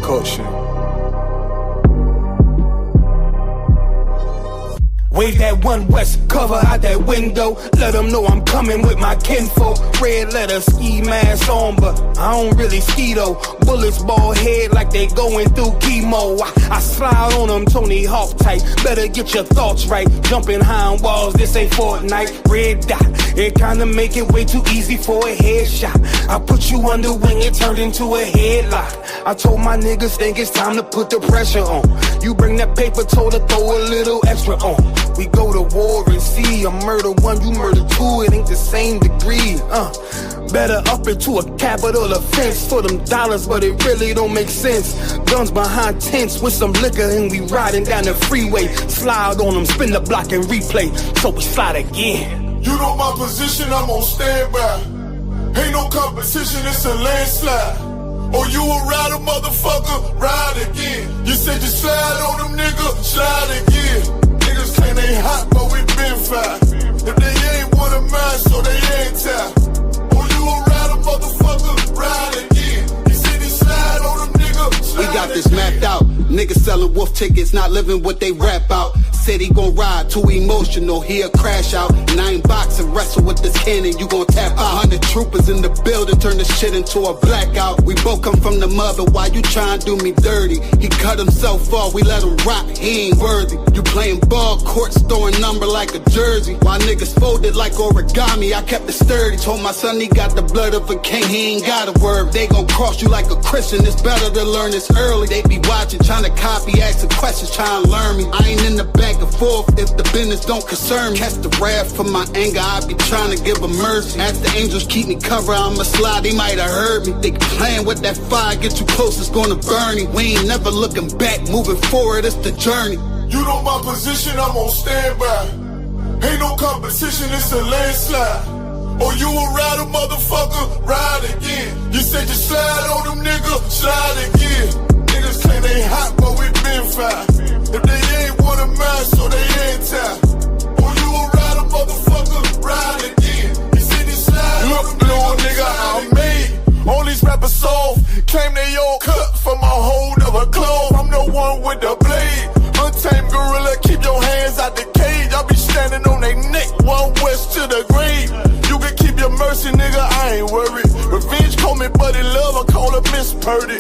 culture. Wave that one west cover out that window. Let them know I'm coming with my kinfolk. Red letter ski mask on, but I don't really ski though. Bullets bald head like they going through chemo. I slide on them Tony Hawk type. Better get your thoughts right. Jumping high on walls, this ain't Fortnite. Red dot, it kinda make it way too easy for a headshot. I put you under wing, it turned into a headlock. I told my niggas think it's time to put the pressure on. You bring that paper, told her throw a little extra on. We go to war and see, I murder one, you murder two, it ain't the same degree. Better up into a capital offense for them dollars, but it really don't make sense. Guns behind tents with some liquor and we riding down the freeway. Slide on them, spin the block and replay, so we slide again. You know my position, I'm on standby. Ain't no competition, it's a landslide. Or you a rider, motherfucker, ride again. You said you slide on them, nigga, slide again. Niggas claim they hot, but we been fire. If they ain't one of mine, so they ain't tired. Or you a rider, motherfucker, ride again. You said you slide on them, nigga, slide. We got this mapped out. Niggas selling wolf tickets, not living what they rap out. Said he gon' ride, too emotional, he'll crash out. 9 boxing, wrestle with this cannon, you gon' tap out. 100 troopers in the building, turn this shit into a blackout. We both come from the mother, why you tryin' to do me dirty? He cut himself off, we let him rock, he ain't worthy. You playing ball courts, throwing number like a jersey. While niggas folded like origami, I kept it sturdy. Told my son he got the blood of a king, he ain't got a word. They gon' cross you like a Christian, it's better to learn this early. They be watching, trying to copy, asking questions, trying to learn me. I ain't in the back and forth if the business don't concern me. Catch the wrath for my anger, I be trying to give a mercy. As the angels keep me covered, I'ma slide, they might have heard me. They playing with that fire, get too close, it's gonna burn me. We ain't never looking back, moving forward, it's the journey. You know my position, I'm on standby. Ain't no competition, it's a landslide. Or you a rider, motherfucker, ride again. You said you slide on them, nigga, slide again. Niggas claim they hot, but we been fire. If they ain't one of mine, so they ain't tired. Or you a rider, motherfucker, ride again. You said you slide on them, little nigga, I'm made. All these rappers soft, claim they all cut from a hold of a clove. I'm the one with the blade. Untamed gorilla, keep your hands out the cage. I be standing on they neck, one west to the grave. You can keep your mercy, nigga, I ain't worried. Revenge call me buddy love, I call her Miss Purdy.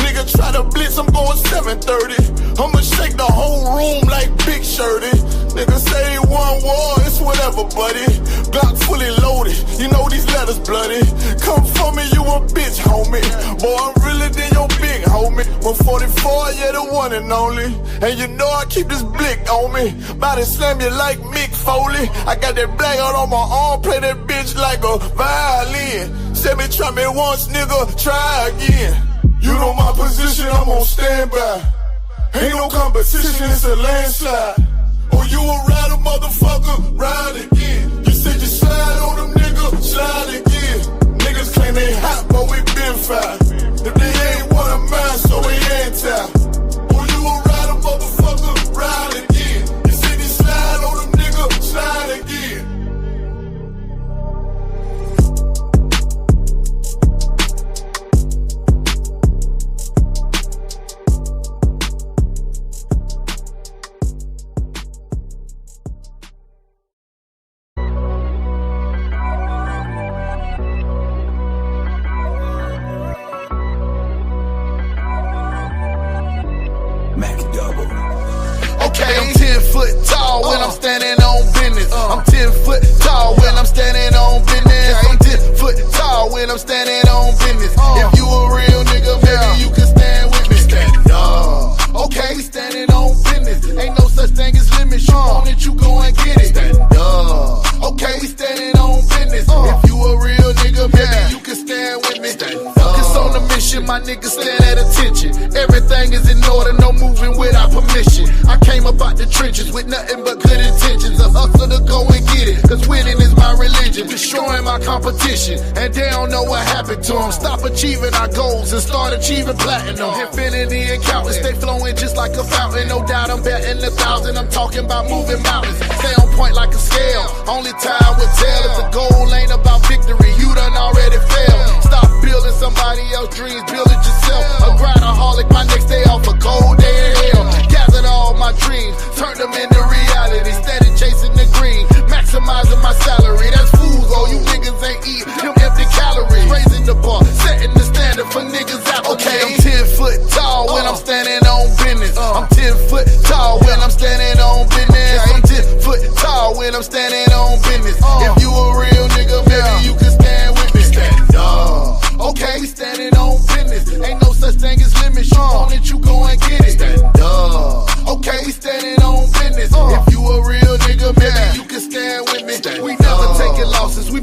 Nigga try to blitz, I'm going 730. I'ma shake the whole room like Big Shirty. Nigga say one war, it's whatever, buddy. Glock fully loaded, you know these letters bloody. Come for me, you a bitch, homie. Boy, I'm realer than your big homie. 144, yeah, the one and only. And you know I keep this blick on me. Bout to slam you like Mick Foley. I got that black out on my arm, play that bitch like a violin. Said me try me once, nigga, try again. You know my position, I'm on standby. Ain't no competition, it's a landslide. Or you a rider, motherfucker, ride again. You said you slide on them, nigga, slide again. Niggas claim they hot, but we been fire. If they ain't one of mine, so we ain't tired. Or you a rider, motherfucker, ride again. You said you slide on them, nigga, slide again. Okay, I'm 10 foot tall when I'm standing on business. I'm 10 foot tall when I'm standing on business. I'm 10 foot tall when I'm standing on business. If you a real nigga, maybe you can stand with me. Stand up. Okay, we standing on business. Ain't no such thing as limits. You want it, you go and get it. Stand up. Okay, we standing on business. If you a real nigga, maybe you can stand with me. Stand up. Focus on the mission, my niggas stand at attention. Everything is in order, no moving without permission. I came up out the trenches with nothing but good intentions. A hustle to go and get it, cause winning is my religion. Destroying my competition, and they don't know what happened to them. Stop achieving our goals and start achieving platinum. Infinity and countless, stay flowing just like a fountain. No doubt I'm betting 1,000, I'm talking about moving mountains. Stay on point like a scale, only time will tell. If the goal ain't about victory, you done already failed. Stop building somebody else's dreams, build it yourself. A grindaholic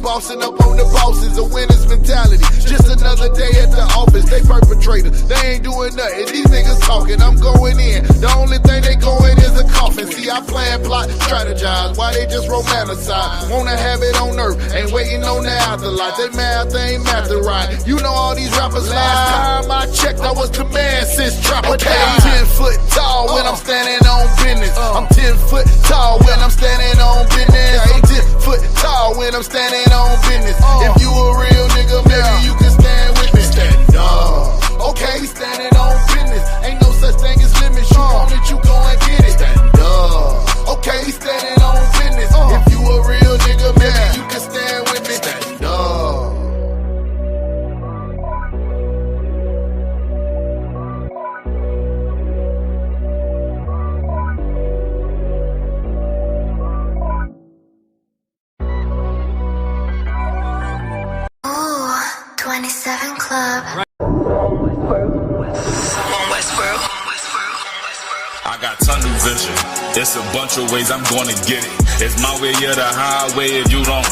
bossing up on the bosses, a winner's mentality. Just another day at the office, they perpetrators. They ain't doing nothing, these niggas talking, I'm going in. The only thing they going is a coffin. See, I plan, plot, strategize, why they just romanticize. Wanna have it on earth, ain't waiting on the afterlife. They math ain't math right. You know all these rappers lie. Last time I checked, I was the man since Trapper Time. I'm 10 foot tall when I'm standing on business. I'm 10 foot tall when I'm standing on business. I'm 10 foot tall when I'm standing on business. If you a real nigga, maybe you can stand with me. Stand up. Okay, standing on business. Ain't no such thing as limits. You want it, you go and get it. Stand up. Okay, standing on business. If you a real nigga, maybe you can stand with me. Stand up. Ooh, 27 Club. I got tunnel vision. It's a bunch of ways I'm gonna get it. It's my way or the highway if you don't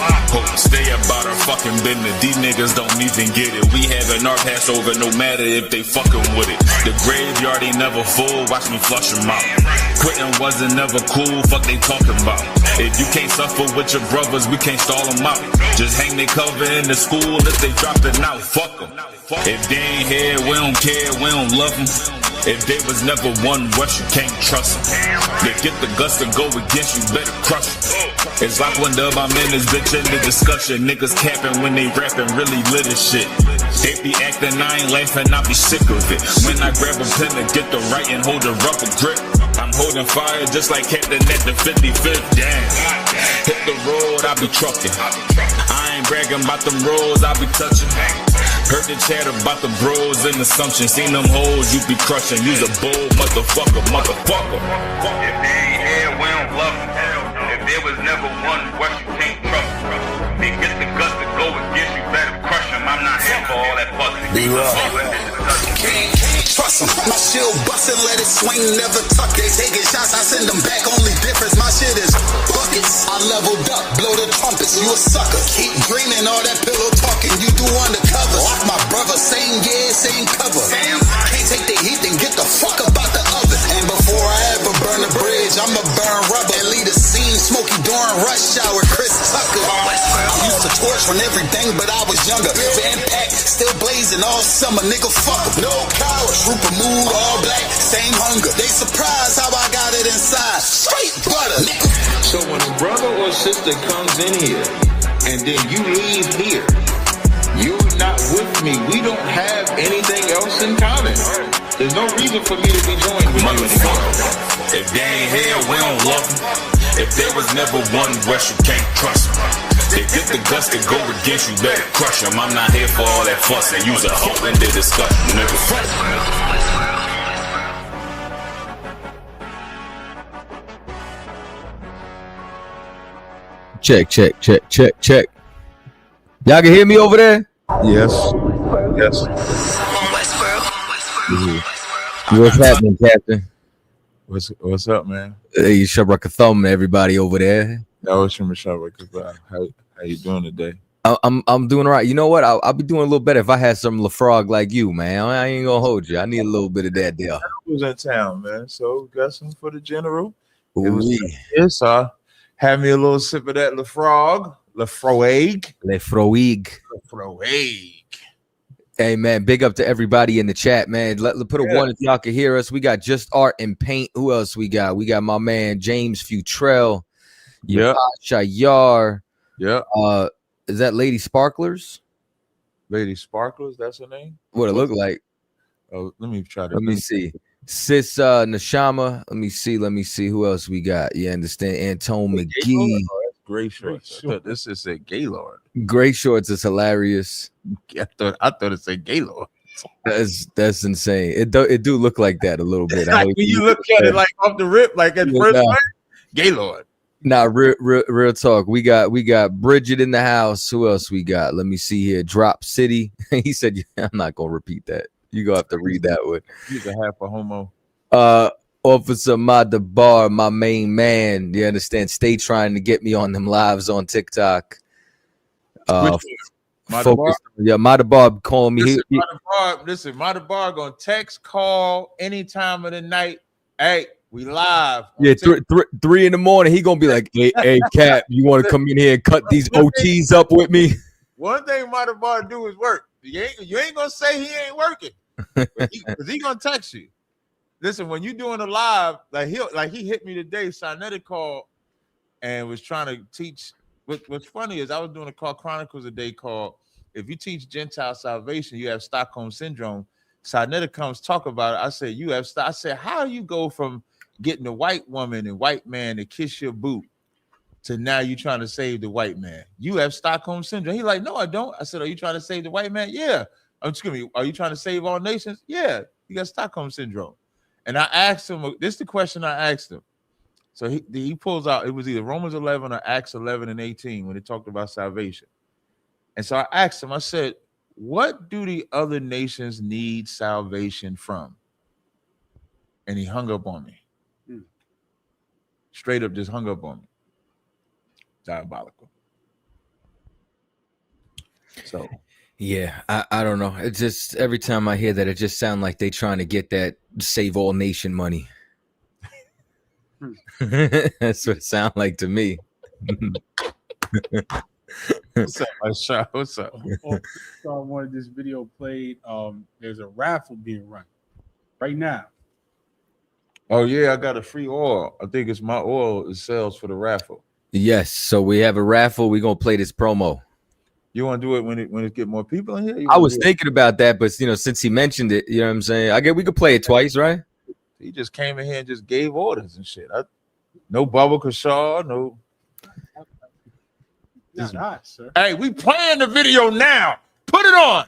stay about our fucking business. These niggas don't even get it. We having our Passover no matter if they fucking with it. The graveyard ain't never full, watch me flush them out. Quitting wasn't never cool, fuck they talking about. If you can't suffer with your brothers, we can't stall them out. Just hang their cover in the school if they dropping out, fuck them. If they ain't here, we don't care, we don't love them. If they was never one West, you can't trust them. They get the guts to go against you, better crush them. It's like one dub, I'm in this bitch in the discussion. Niggas capping when they rapping, really lit as shit. They be acting, I ain't laughing, I be sick of it. When I grab a pen to get the right and hold a rubber grip, I'm holding fire just like Captain at the 55th. Damn. Hit the road, I be trucking. I ain't bragging about them roads, I be touching. Heard the chatter about the bros and assumptions. Seen them hoes you be crushing. You's a bold motherfucker. If they ain't here, we don't love them. If there was never one West, you can't trust them. They get the guts to go against you, better crush them. I'm not here for all that fucking. Be can't trust them. My shield bustin', let it swing, never tuck it. Taking shots, I send them back. Only difference, my shit is buckets. I leveled up, blow the trumpets. You a sucker. Keep dreaming, all that pillow talking. You do undercover. Like my brother, same year, same cover. Can't take the heat, then get the fuck about the oven. And before I ever burn the bridge, I'ma burn rubber and lead a scene. Smoky during rush hour, Chris Tucker. I used to torch on everything, but I was younger. Van Pack, still blazing all summer, nigga. Fuck 'em. No coward, trooper mood, all black, same hunger. They surprised how I got it inside. Straight butter, nigga. So when a brother or sister comes in here and then you leave here, you're not with me. We don't have anything else in common. There's no reason for me to be joined with you anymore. If they ain't here, we don't love them. If there was never one West, you can't trust them. They get the guts to go against you, better crush them. I'm not here for all that fuss and use a hoe in the discussion, nigga. Check. Y'all can hear me over there? Yes. What's happening, Captain? What's up, man? Hey, Shabrak thumb to everybody over there. That was from Shabrak. How you doing today? I'm doing all right. You know what? I'll be doing a little better if I had some LaFrog like you, man. I ain't gonna hold you. I need a little bit of that deal. I was in town, man. So got some for the general. Yes, had me a little sip of that LaFrog. Hey man, big up to everybody in the chat, man. Let put a one if y'all can hear us. We got Just Art and Paint. Who else we got? We got my man James Futrell. Shayar. Yeah. Is that Lady Sparklers? Lady Sparklers, that's her name? What it look like? Oh, let me see. Sis Nashama. Let me see who else we got. You understand? Antone McGee. Gray shorts. I thought this is a Gaylord. Gray shorts is hilarious. I thought it said Gaylord. That's insane. It do look like that a little bit. Like when you look at it like off the rip, like at first sight, Gaylord. Nah, real talk. We got Bridget in the house. Who else we got? Let me see here. Drop City. He said, I'm not gonna repeat that. You gonna have to read that one. He's a half a homo. Officer Madabar, my main man. You understand? Stay trying to get me on them lives on TikTok. Focus. Yeah, Madabar calling me. Listen, Madabar gonna text, call any time of the night. Hey, we live. Yeah, 3 in the morning. He gonna be like, hey, Cap, you want to come in here and cut these OTs up with me? One thing Madabar do is work. You ain't gonna say he ain't working, because he gonna text you. Listen, when you doing a live, he hit me today. Sarnetta called and was trying to teach. What's funny is I was doing a call Chronicles a day called "If You Teach Gentile Salvation, You Have Stockholm Syndrome." Sarnetta comes talk about it. I said, "You have." I said, "How do you go from getting a white woman and white man to kiss your boot to now you trying to save the white man? You have Stockholm Syndrome." He like, "No, I don't." I said, "Are you trying to save the white man?" "Yeah." Excuse me. "Are you trying to save all nations?" "Yeah." "You got Stockholm Syndrome." And I asked him, this is the question I asked him. So he pulls out, it was either Romans 11 or Acts 11 and 18 when it talked about salvation. And so I asked him, I said, what do the other nations need salvation from? And he hung up on me. Straight up just hung up on me. Diabolical. So yeah, I don't know. It just every time I hear that, it just sounds like they trying to get that save all nation money. That's what it sounds like to me. What's up, Ashar? What's up? So I wanted this video played. There's a raffle being run right now. Oh yeah, I got a free oil. I think it's my oil it sells for the raffle. Yes, so we have a raffle. We're gonna play this promo. You want to do it when it get more people in here? I was thinking about that, but since he mentioned it, you know what I'm saying? I guess we could play it twice, right? He just came in here and just gave orders and shit. No Bubba Kashar, no. Not us, sir. Hey, we playing the video now. Put it on.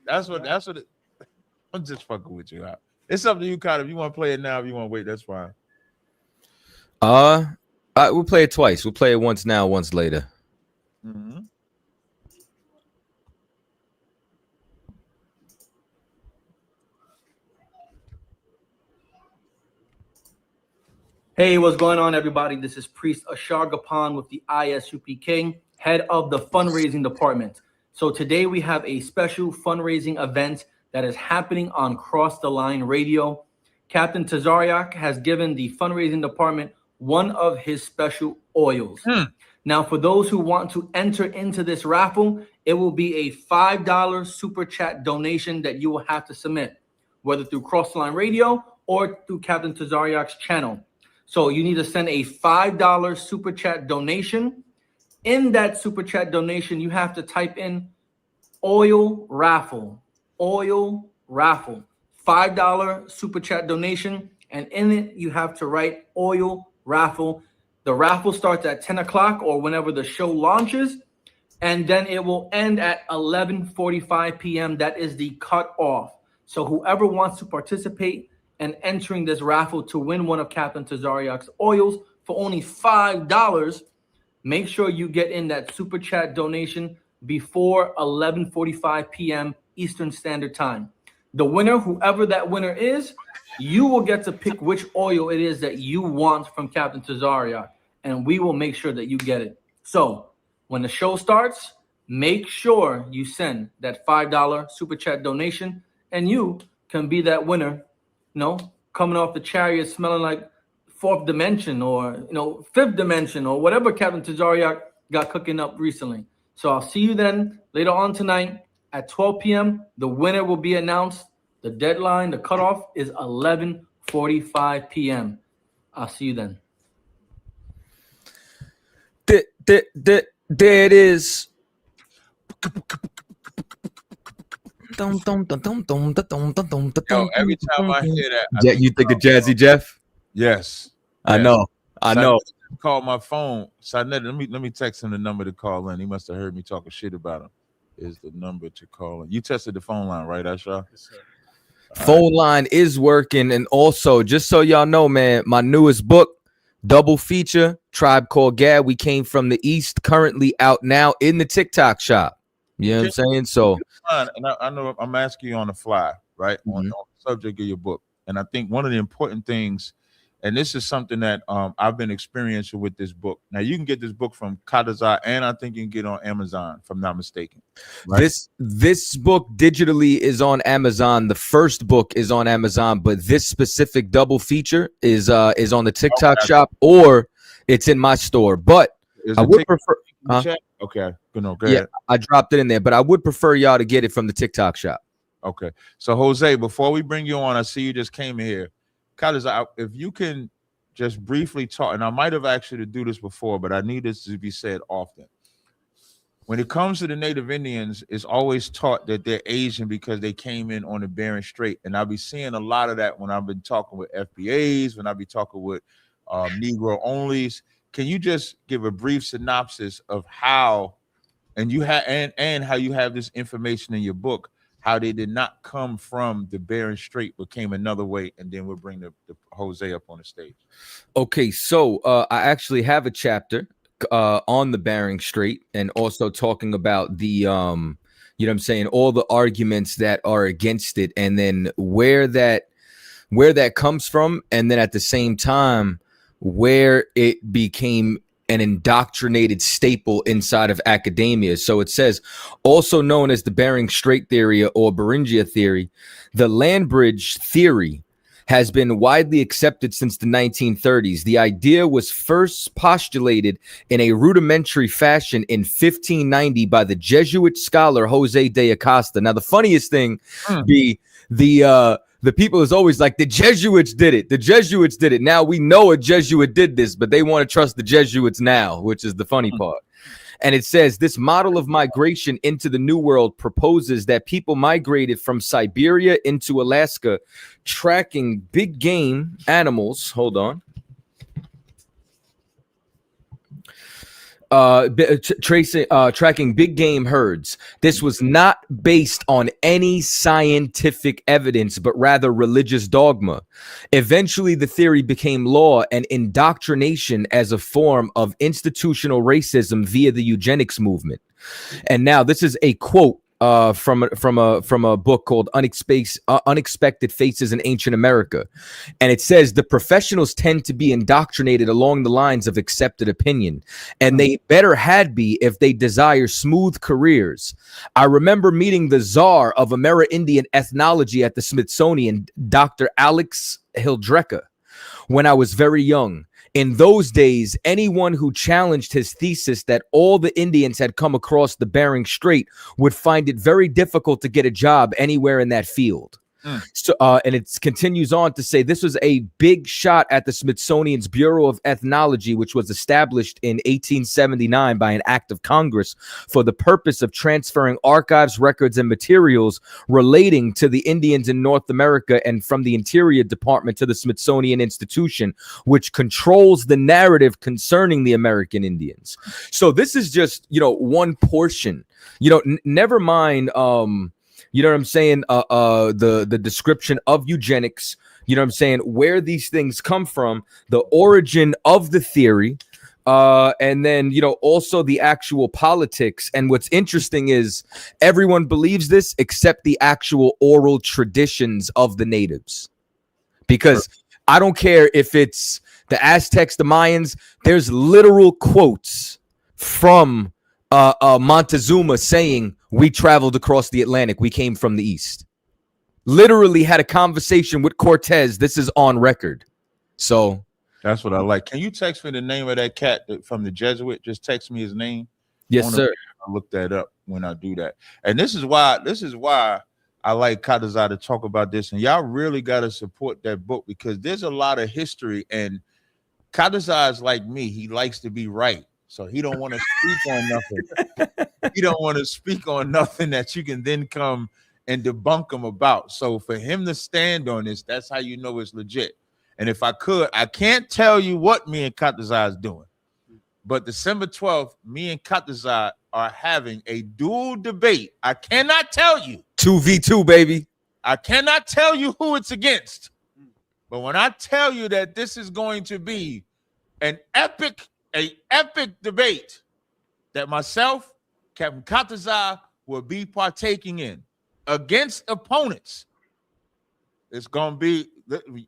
That's what it. I'm just fucking with you. It's up to you, Kyle. If you want to play it now, if you want to wait, that's fine. We'll play it twice. We'll play it once now, once later. Mm-hmm. Hey, what's going on, everybody? This is Priest Ashar Gapan with the ISUPK, head of the fundraising department. So today we have a special fundraising event that is happening on Cross the Line Radio. Captain Tazariak has given the fundraising department one of his special oils. Now, for those who want to enter into this raffle, it will be a $5 super chat donation that you will have to submit, whether through Cross the Line Radio or through Captain Tazariak's channel. So you need to send a $5 super chat donation. In that super chat donation, you have to type in oil raffle, $5 super chat donation. And in it, you have to write oil raffle. The raffle starts at 10 o'clock or whenever the show launches. And then it will end at 11:45 p.m. That is the cutoff. So whoever wants to participate and entering this raffle to win one of Captain Tazariak's oils for only $5, make sure you get in that super chat donation before 11:45 p.m. Eastern Standard Time. The winner, whoever that winner is, you will get to pick which oil it is that you want from Captain Tazariak, and we will make sure that you get it. So when the show starts, make sure you send that $5 super chat donation, and you can be that winner. Coming off the chariot smelling like fourth dimension or, fifth dimension or whatever Captain Tazariak got cooking up recently. So I'll see you then later on tonight at 12 p.m. The winner will be announced. The deadline, the cutoff is 11:45 p.m. I'll see you then. There it is. Yo, every time I hear that, You think of Jazzy Jeff? Yes. I know. Call my phone. Let me text him the number to call in. He must have heard me talking shit about him. Is the number to call in? You tested the phone line, right, Ashar? Yes, sir. Phone line is working, and also just so y'all know, man, my newest book, double feature, Tribe Called Gad. We came from the East, currently out now in the TikTok shop. You know what I'm saying? So, and I know I'm asking you on the fly, right? On the subject of your book, and I think one of the important things And this is something that I've been experiencing with this book. Now you can get this book from Kadazar, and I think you can get it on Amazon, if I'm not mistaken. Right? This book digitally is on Amazon. The first book is on Amazon, but this specific double feature is on the TikTok shop, or it's in my store. But I would prefer. Okay, go Yeah, ahead. I dropped it in there, but I would prefer y'all to get it from the TikTok shop. Okay, so Jose, before we bring you on, I see you just came in here. Kadazar, if you can just briefly talk, and I might have asked you to do this before, but I need this to be said often. When it comes to the Native Indians, it's always taught that they're Asian because they came in on the Bering Strait. And I'll be seeing a lot of that when I've been talking with FBAs, when I be talking with Negro onlys. Can you just give a brief synopsis of how, and you have and how you have this information in your book, how they did not come from the Bering Strait, but came another way, and then we'll bring the Jose up on the stage. Okay, so I actually have a chapter on the Bering Strait, and also talking about the you know what I'm saying, all the arguments that are against it, and then where that comes from, and then at the same time where it became an indoctrinated staple inside of academia. So it says, also known as the Bering Strait theory or Beringia theory, the land bridge theory has been widely accepted since the 1930s. The idea was first postulated in a rudimentary fashion in 1590 by the Jesuit scholar Jose de Acosta. Now, the funniest thing be the people is always like, the Jesuits did it. The Jesuits did it. Now we know a Jesuit did this, but they want to trust the Jesuits now, which is the funny part. And it says this model of migration into the New World proposes that people migrated from Siberia into Alaska, tracking big game animals. Hold on. Tracking big game herds. This was not based on any scientific evidence, but rather religious dogma. Eventually, the theory became law and indoctrination as a form of institutional racism via the eugenics movement. And now this is a quote from a book called Unexpected Faces in Ancient America. And it says, the professionals tend to be indoctrinated along the lines of accepted opinion, and they better had be if they desire smooth careers. I remember meeting the czar of Amerindian ethnology at the Smithsonian, Dr. Alex Hildreka, when I was very young. In those days, anyone who challenged his thesis that all the Indians had come across the Bering Strait would find it very difficult to get a job anywhere in that field. So, and it continues on to say this was a big shot at the Smithsonian's Bureau of Ethnology, which was established in 1879 by an act of Congress for the purpose of transferring archives, records, and materials relating to the Indians in North America, and from the Interior Department to the Smithsonian Institution, which controls the narrative concerning the American Indians. So this is just, you know, one portion, you know, never mind, you know what I'm saying? The description of eugenics, you know what I'm saying? Where these things come from, the origin of the theory, and then, you know, also the actual politics. And what's interesting is everyone believes this except the actual oral traditions of the natives. Because I don't care if it's the Aztecs, the Mayans, there's literal quotes from Montezuma saying, we traveled across the Atlantic, we came from the east. Literally had a conversation with Cortez. This is on record. So that's what I like. Can you text me the name of that cat from the Jesuit? Just text me his name. Yes, sir. I'll look that up when I do that. And this is why I like Kadazar to talk about this. And y'all really got to support that book, because there's a lot of history. And Kadazar is like me. He likes to be right. So he don't want to speak on nothing. He don't want to speak on nothing that you can then come and debunk him about. So for him to stand on this, that's how you know it's legit. And if I could, I can't tell you what me and Kadazar is doing. But December 12th, me and Kadazar are having a dual debate. I cannot tell you. 2v2, baby. I cannot tell you who it's against. But when I tell you that this is going to be an epic debate that myself, Captain Kadazar, will be partaking in against opponents, it's gonna be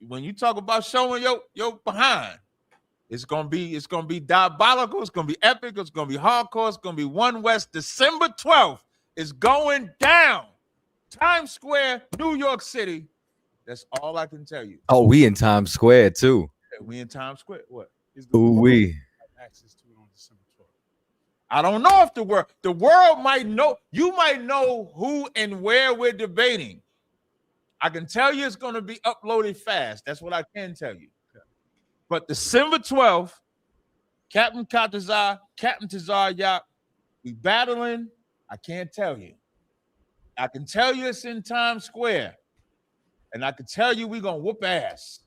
when you talk about showing your behind, it's gonna be diabolical. It's gonna be epic. It's gonna be hardcore. It's gonna be One West. December 12th is going down. Times Square, New York City. That's all I can tell you. Oh, we in Times Square too. We in Times Square. What? Ooh, we. Access to it on December 12th. I don't know if the world might know. You might know who and where we're debating. I can tell you it's going to be uploaded fast. That's what I can tell you. But December 12th, Captain Katazar, Captain Tazar Yap, we battling. I can't tell you. I can tell you it's in Times Square. And I can tell you we're going to whoop ass.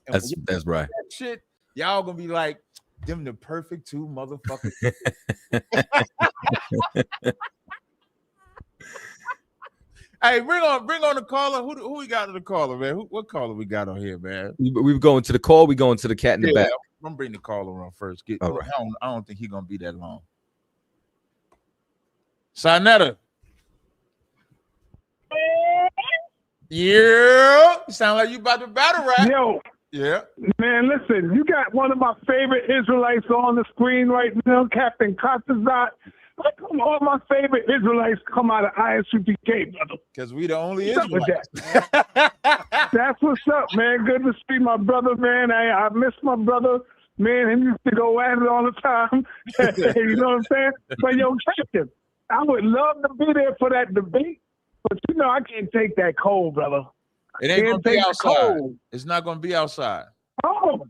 And That's right. That shit, y'all going to be like, them the perfect two motherfuckers. Hey, bring on the caller. Who we got to the caller, man? What caller we got on here, man? We going to the call. We going to the cat in the back. I'm gonna bring the caller on first. All right. I don't think he's gonna be that long. Sinetta. Yeah, you sound like you about to battle rap. Yo, yeah, man, listen, you got one of my favorite Israelites on the screen right now, Captain Katazat. How come all my favorite Israelites come out of ISUPK, brother? Because we the only What's up with Israelites. that? That's what's up, man. Good to see my brother, man. I miss my brother. Man, he used to go at it all the time. You know what I'm saying? But yo, Captain, I would love to be there for that debate. But you know, I can't take that cold, brother. It ain't gonna be outside. Cold. It's not gonna be outside. Oh,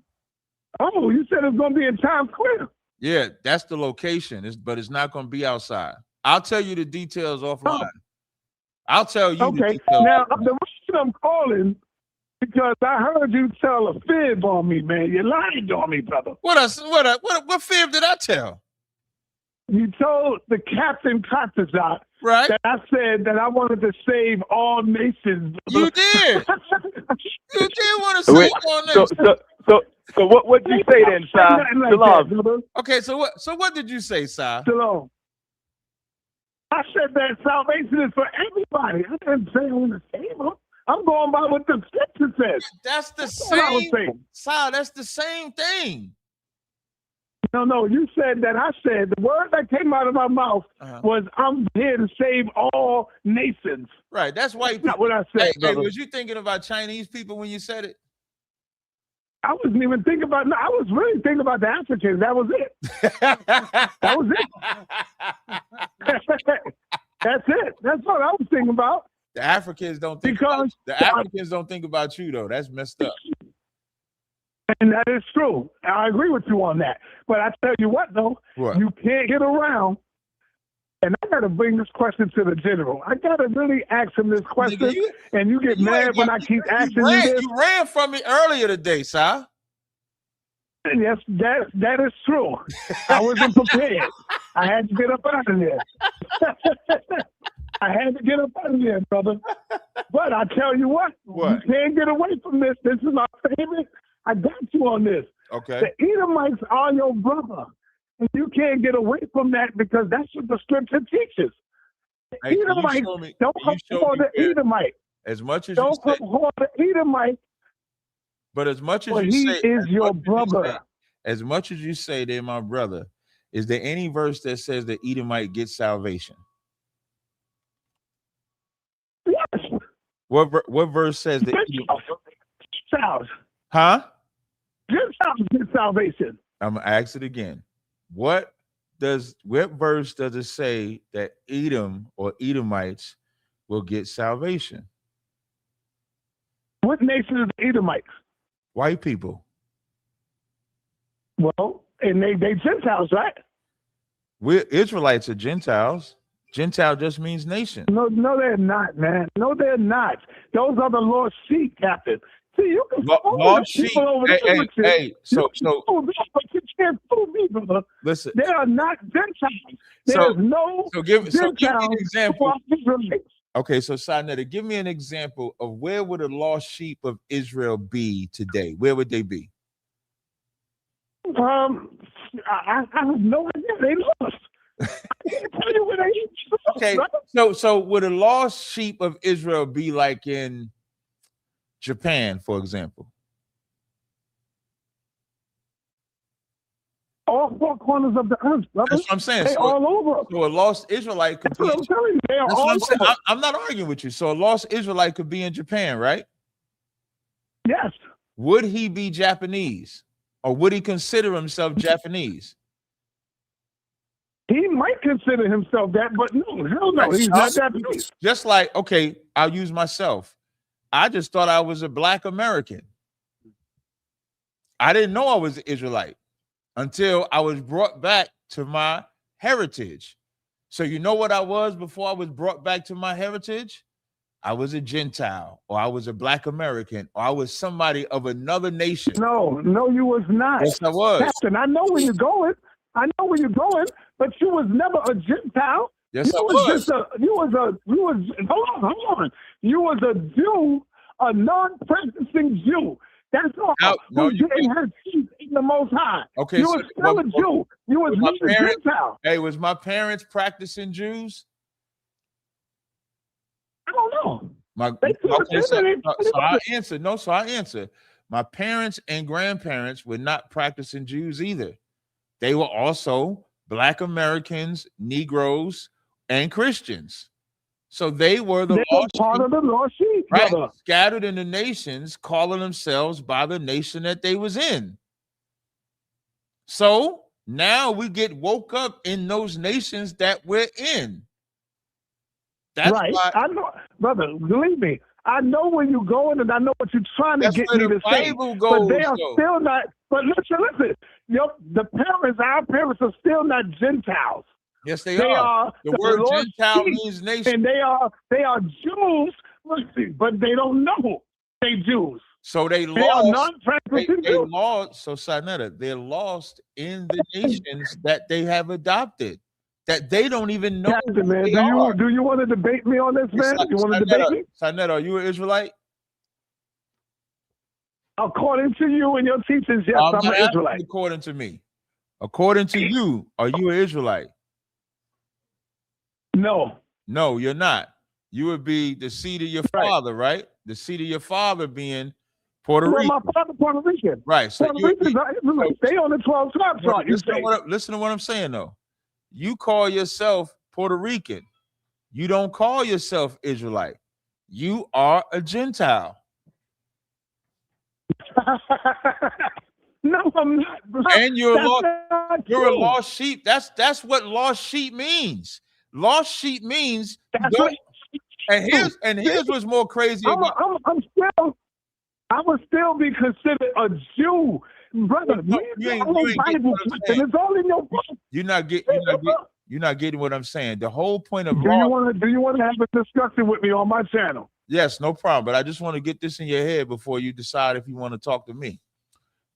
you said it's gonna be in Times Square. Yeah, that's the location. But it's not gonna be outside. I'll tell you the details offline. Oh. I'll tell you. Okay. The details Now offline. the reason I'm calling because I heard you tell a fib on me, man. You lied on me, brother. What fib did I tell? You told the Captain Katazat right that I said that I wanted to save all nations. You did. You did want to save all nations. So what did you say then, Si? Okay, so what did you say, Si? Shalom. I said that salvation is for everybody. I didn't say I want to save them. I'm going by what the scripture says. That's the same. Si, that's the same thing. No, you said that. I said the word that came out of my mouth was I'm here to save all nations. Right, that's white people. Not what I said. Hey, was you thinking about Chinese people when you said it? I wasn't even thinking about. No, I was really thinking about the Africans. That was it. That was it. That's it. That's what I was thinking about. The Africans don't think about you though. That's messed up. And that is true. I agree with you on that. But I tell you what, though, you can't get around. And I got to bring this question to the general. I got to really ask him this question. And you get mad when I keep asking you this. You ran from me earlier today, Si. Yes, that is true. I wasn't prepared. I had to get up out of there. I had to get up out of there, brother. But I tell you what, you can't get away from this. This is my favorite. I got you on this. Okay. The Edomites are your brother. And you can't get away from that because that's what the scripture teaches. The Edomites don't abhor the Edomite. As much as don't abhor the Edomite. But as much as he say, is your brother. As much as you say they're my brother, is there any verse that says the Edomite gets salvation? Yes. What verse says the Gentiles? Huh? Gentiles get salvation. I'm gonna ask it again. What verse does it say that Edom or Edomites will get salvation? What nation is the Edomites? White people. Well, and they Gentiles, right? We're Israelites are Gentiles. Gentile just means nation. No, they're not, man. No, they're not. Those are the lost sheep, Captain. See, you can fool people over Hey, so but you can't fool me, brother. Listen, they are not Gentiles. There's no give me an Gentiles example. Israelites. Okay, so Sinetta, give me an example of where would the lost sheep of Israel be today? Where would they be? I have no idea. They lost. I can't tell you where they lost. Okay, so would a lost sheep of Israel be like in Japan, for example? All four corners of the earth, brother. That's what I'm saying. They So, all over. so a lost Israelite could That's be. what I'm telling you. They are That's all what I'm saying. over. I'm not arguing with you. So a lost Israelite could be in Japan, right? Yes. Would he be Japanese, or would he consider himself Japanese? He might consider himself that, but no, hell no, he's not Japanese. Just like, okay, I'll use myself. I just thought I was a Black American. I didn't know I was an Israelite until I was brought back to my heritage. So you know what I was before I was brought back to my heritage? I was a Gentile, or I was a Black American, or I was somebody of another nation. No, you was not. Yes, I was. Captain, I know where you're going. But you was never a Gentile. Yes, you I was. was. Hold on. You was a Jew, a non-practicing Jew. That's all. No, you didn't have faith in the Most High. Okay, you was still a Jew. You was not a Gentile. Hey, was my parents practicing Jews? I don't know. So I answered. No, so I answered. My parents and grandparents were not practicing Jews either. They were also Black Americans, Negroes, and Christians. So they were the lost part of the lost sheep, right? Brother. Scattered in the nations, calling themselves by the nation that they was in. So now we get woke up in those nations that we're in. That's right. why, I know, brother. Believe me, I know where you're going, and I know what you're trying to get me to say. But they are still not. But listen. Our parents are still not Gentiles. Yes, they are. The word Gentile means nation, and they are Jews. But they don't know they Jews. So they are lost. non-practicing They lost. So Sinetta, they're lost in the nations that they have adopted, that they don't even know. Captain, man, do you want to debate me on this, man? You want to debate me? Sinetta, are you an Israelite? According to you and your teachings, yes, I'm an Israelite. According to me. According to you, are you an Israelite? No. No, you're not. You would be the seed of your father, right? The seed of your father being Puerto Rican. My father Puerto Rican. Right. So Puerto Ricans are Israelites. They on the 12 tribes. Listen to what I'm saying, though. You call yourself Puerto Rican. You don't call yourself Israelite. You are a Gentile. No, I'm not. And you're a lost sheep. That's what lost sheep means. Lost sheep means. And here's what's more crazy. I would still be considered a Jew, brother. It's all in your book. You're not getting what I'm saying. The whole point of do you want to have a discussion with me on my channel? Yes, no problem. But I just want to get this in your head before you decide if you want to talk to me.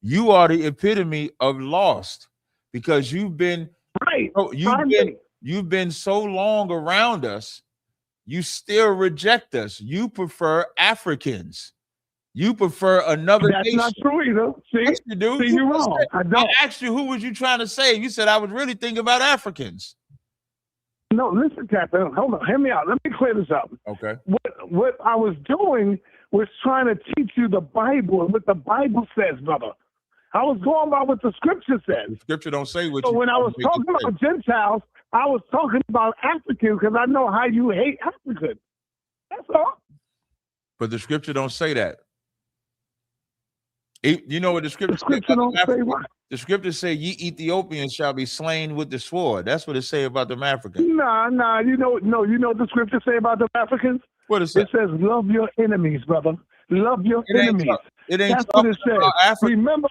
You are the epitome of lost because you've been you've been so long around us. You still reject us. You prefer Africans. You prefer another nation. That's not true either. See, yes, you do. See, you're wrong. I asked you who was you trying to say. You said I was really thinking about Africans. No, listen, Captain. Hold on. Hear me out. Let me clear this up. Okay. What I was doing was trying to teach you the Bible and what the Bible says, brother. I was going by what the scripture says. The scripture don't say what. So when I was talking about Gentiles, I was talking about Africans because I know how you hate Africans. That's all. But the scripture don't say that. You know what the scripture don't say what? The scripture say, "Ye Ethiopians shall be slain with the sword." That's what it say about them Africans. Nah. You know what the scripture say about them Africans? What is it? It says, "Love your enemies, brother. Love your enemies." That's what it says. Remember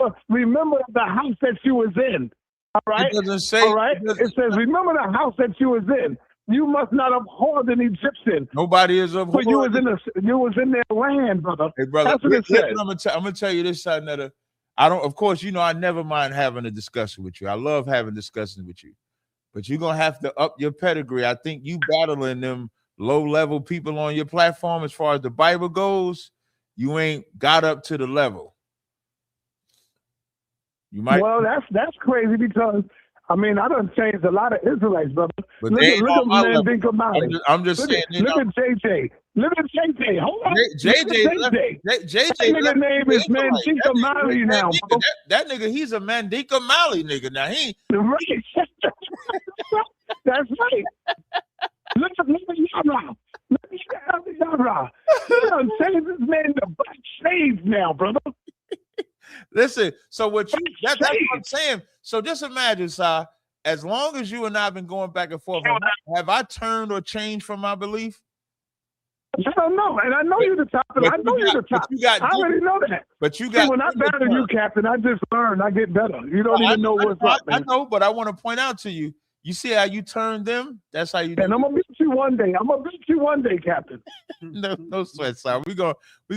the house that you was in. All right. It doesn't say. All right. It says, "Remember the house that you was in. You must not abhor an Egyptian." Nobody is abhorred. But you was in their land, brother. Hey, brother. That's what it says. I'm gonna tell you this, Sinetta. Of course, I never mind having a discussion with you. I love having discussions with you. But you're gonna have to up your pedigree. I think you battling them low-level people on your platform as far as the Bible goes. You ain't got up to the level. You might. Well, that's crazy because I done changed a lot of Israelites, brother. But look they at ain't look on at my level. Mandinka Molly. I'm just Look saying. at look at JJ. Look at JJ. Hold on. JJ Look at left. JJ That nigga left. name is Mandinka Molly now, bro. That nigga, he's a Mandinka Molly nigga. Now he. Right. That's right. Look at Yara. Look at Yara. You done changed this man to black shades now, brother. Listen, so what you that's what I'm saying. So just imagine, Si, as long as you and I have been going back and forth, have I turned or changed from my belief? I don't know, and I know you're the top. I know you're the top. I already know that. But you got. See, when I battle you, Captain, I just learn. I get better. You don't even know what's up, man. I know, but I want to point out to you. You see how you turned them? That's how you. And I'm gonna beat you one day. I'm gonna beat you one day, Captain. no sweat, Si. We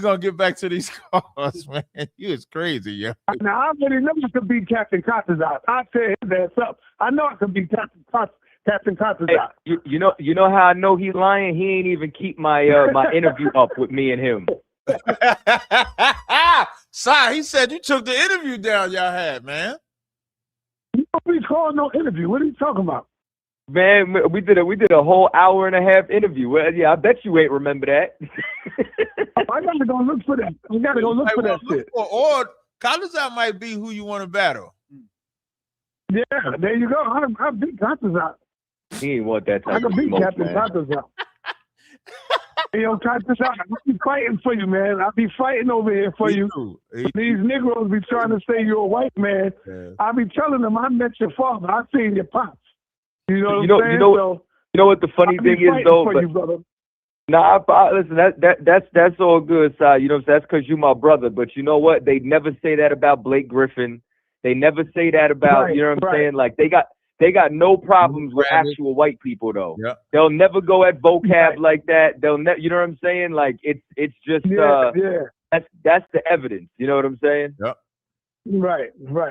gonna get back to these calls, man. You is crazy, yo. Now I already know I could beat Captain Cotters out. I tear his ass up. I know I could beat Captain Cotters out. You know how I know he's lying? He ain't even keep my my interview up with me and him. Si, he said you took the interview down y'all had, man. You don't be calling no interview. What are you talking about? Man, we did a whole hour and a half interview. Well, yeah, I bet you ain't remember that. I gotta go look for that. I gotta go look for that shit. Or Collins out might be who you want to battle. Yeah, there you go. I beat Cotters out. He ain't want that type I can of beat smoke, Captain man. Cotters out. Hey, yo, Cotters out. I be fighting for you, man. I be fighting over here for you. These Negroes be trying to say you're a white man. Yeah. I be telling them I met your father. I seen your pops. You know what I'm saying? You know what the funny thing is though. For you, brother. Nah, listen, that's all good, Si. You know, that's because you my brother. But you know what? They never say that about Blake Griffin. They never say that about you know what I'm saying. Like they got no problems with actual white people though. Yep. They'll never go at vocab like that. They'll never. You know what I'm saying? Like it's just that's the evidence. You know what I'm saying? Yep. Right.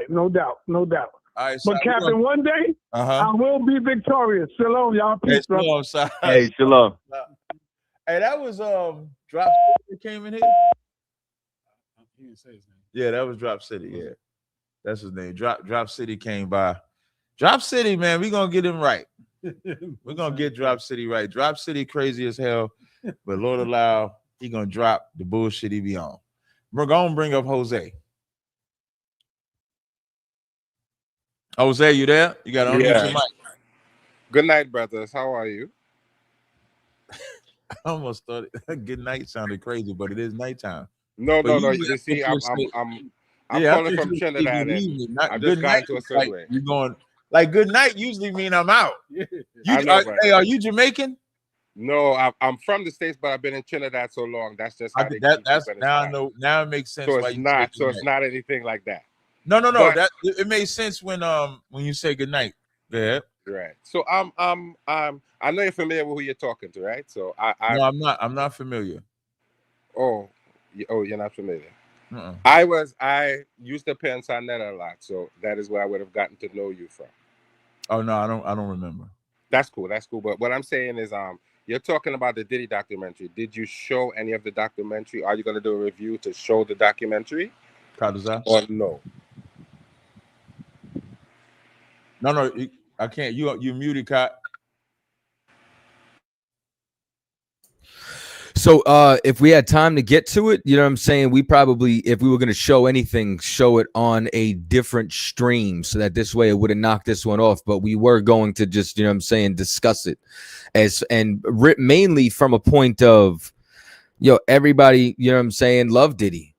No doubt. All right, but Captain, one day I will be victorious. Shalom, y'all. Peace, hey, shalom, Si. Hey, shalom. Hey, that was Drop City came in here. He didn't say his name. Yeah, that was Drop City. Yeah, that's his name. Drop City came by. Drop City, man, we gonna get him right. We're gonna get Drop City right. Drop City crazy as hell, but Lord allow he gonna drop the bullshit he be on. We're gonna bring up Jose. Jose, you there? You got to unmute your mic. Good night, brothers. How are you? I almost thought good night sounded crazy, but it is nighttime. No. You see, I'm calling from Trinidad, and I just got into a subway. You're going like good night. Usually mean I'm out. Hey, are you Jamaican? No, I'm from the States, but I've been in Trinidad so long. That's just how that's now I know. Now it makes sense. So it's not. So it's not anything like that. No. But, it made sense when you say good night. Yeah. Right. So I know you're familiar with who you're talking to, right? So No, I'm not. I'm not familiar. Oh, you're not familiar. I used to play on Sarnetta a lot, so that is where I would have gotten to know you from. Oh no, I don't remember. That's cool. But what I'm saying is, you're talking about the Diddy documentary. Did you show any of the documentary? Are you going to do a review to show the documentary? Or no? No, I can't. You muted, Kat. So if we had time to get to it, you know what I'm saying, we probably, if we were going to show anything, show it on a different stream so that this way it would have knocked this one off. But we were going to just, you know what I'm saying, discuss it mainly from a point of, everybody, you know what I'm saying, loved Diddy.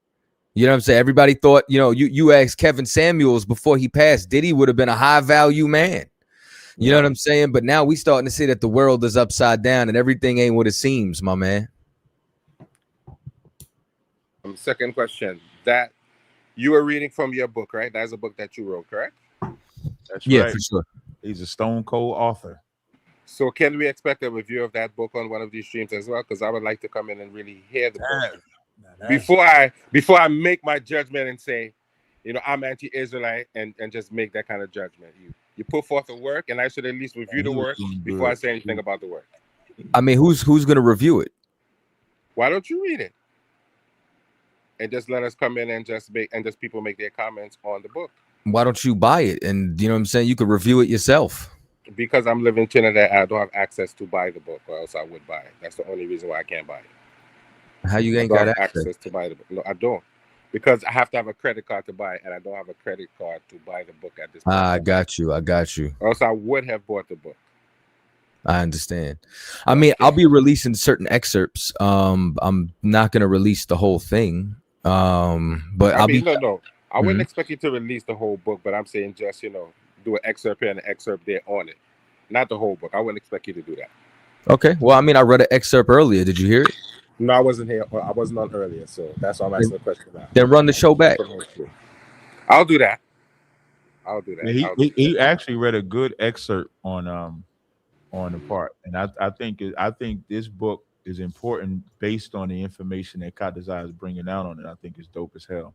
You know what I'm saying? Everybody thought, you asked Kevin Samuels before he passed, Diddy would have been a high value man. You know what I'm saying? But now we starting to see that the world is upside down and everything ain't what it seems, my man. Second question, that you were reading from your book, right? That's a book that you wrote, correct? That's right. For sure. He's a stone cold author. So can we expect a review of that book on one of these streams as well? Because I would like to come in and really hear the book before I make my judgment and say, I'm anti-Israelite and just make that kind of judgment. You put forth the work, and I should at least review the work before I say anything about the work. I mean, who's going to review it? Why don't you read it? And just let us come in and just people make their comments on the book. Why don't you buy it? And you know what I'm saying? You could review it yourself. Because I'm living in Trinidad, I don't have access to buy the book, or else I would buy it. That's the only reason why I can't buy it. How you I ain't don't got have access? access to buy the book. No, I don't. Because I have to have a credit card to buy it, and I don't have a credit card to buy the book at this point. I got you. Or else I would have bought the book. I understand. I mean, I'll be releasing certain excerpts. I'm not gonna release the whole thing. But I wouldn't expect you to release the whole book, but I'm saying just, do an excerpt here and an excerpt there on it. Not the whole book. I wouldn't expect you to do that. Okay. Well, I mean, I read an excerpt earlier. Did you hear it? No, I wasn't here. I wasn't on earlier, so that's why I'm asking the question now. Then run the show back. I'll do that. Yeah, he actually read a good excerpt on the part, and I think this book is important based on the information that Kadazai is bringing out on it. I think it's dope as hell.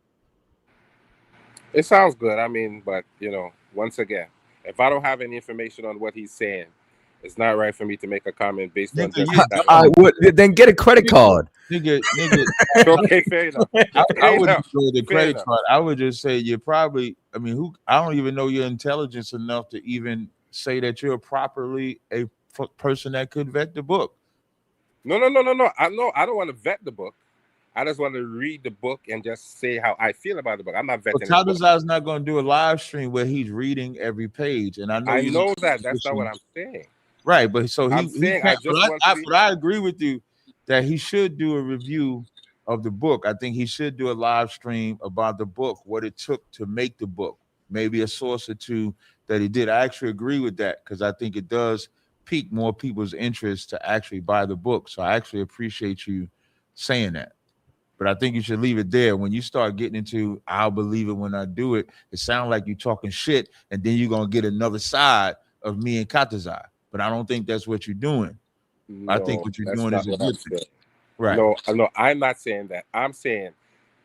It sounds good. I mean, but once again, if I don't have any information on what he's saying, it's not right for me to make a comment based on just that. Then get a credit card. Nigga. Okay, fair enough. I would enjoy the credit card. I would just say you're probably. I mean, I don't even know your intelligence enough to even say that you're properly a person that could vet the book. No. I don't want to vet the book. I just want to read the book and just say how I feel about the book. I'm not vetting. But Kadazai's not going to do a live stream where he's reading every page, and I know that. That's not what I'm saying. Right, but so I agree with you that he should do a review of the book. I think he should do a live stream about the book, what it took to make the book, maybe a source or two that he did. I actually agree with that because I think it does pique more people's interest to actually buy the book. So I actually appreciate you saying that. But I think you should leave it there. When you start getting into I'll believe it when I do it, it sounds like you're talking shit, and then you're gonna get another side of me and Kadazai. But I don't think that's what you're doing. No, I think what you're doing is a good thing. Right. No, I'm not saying that. I'm saying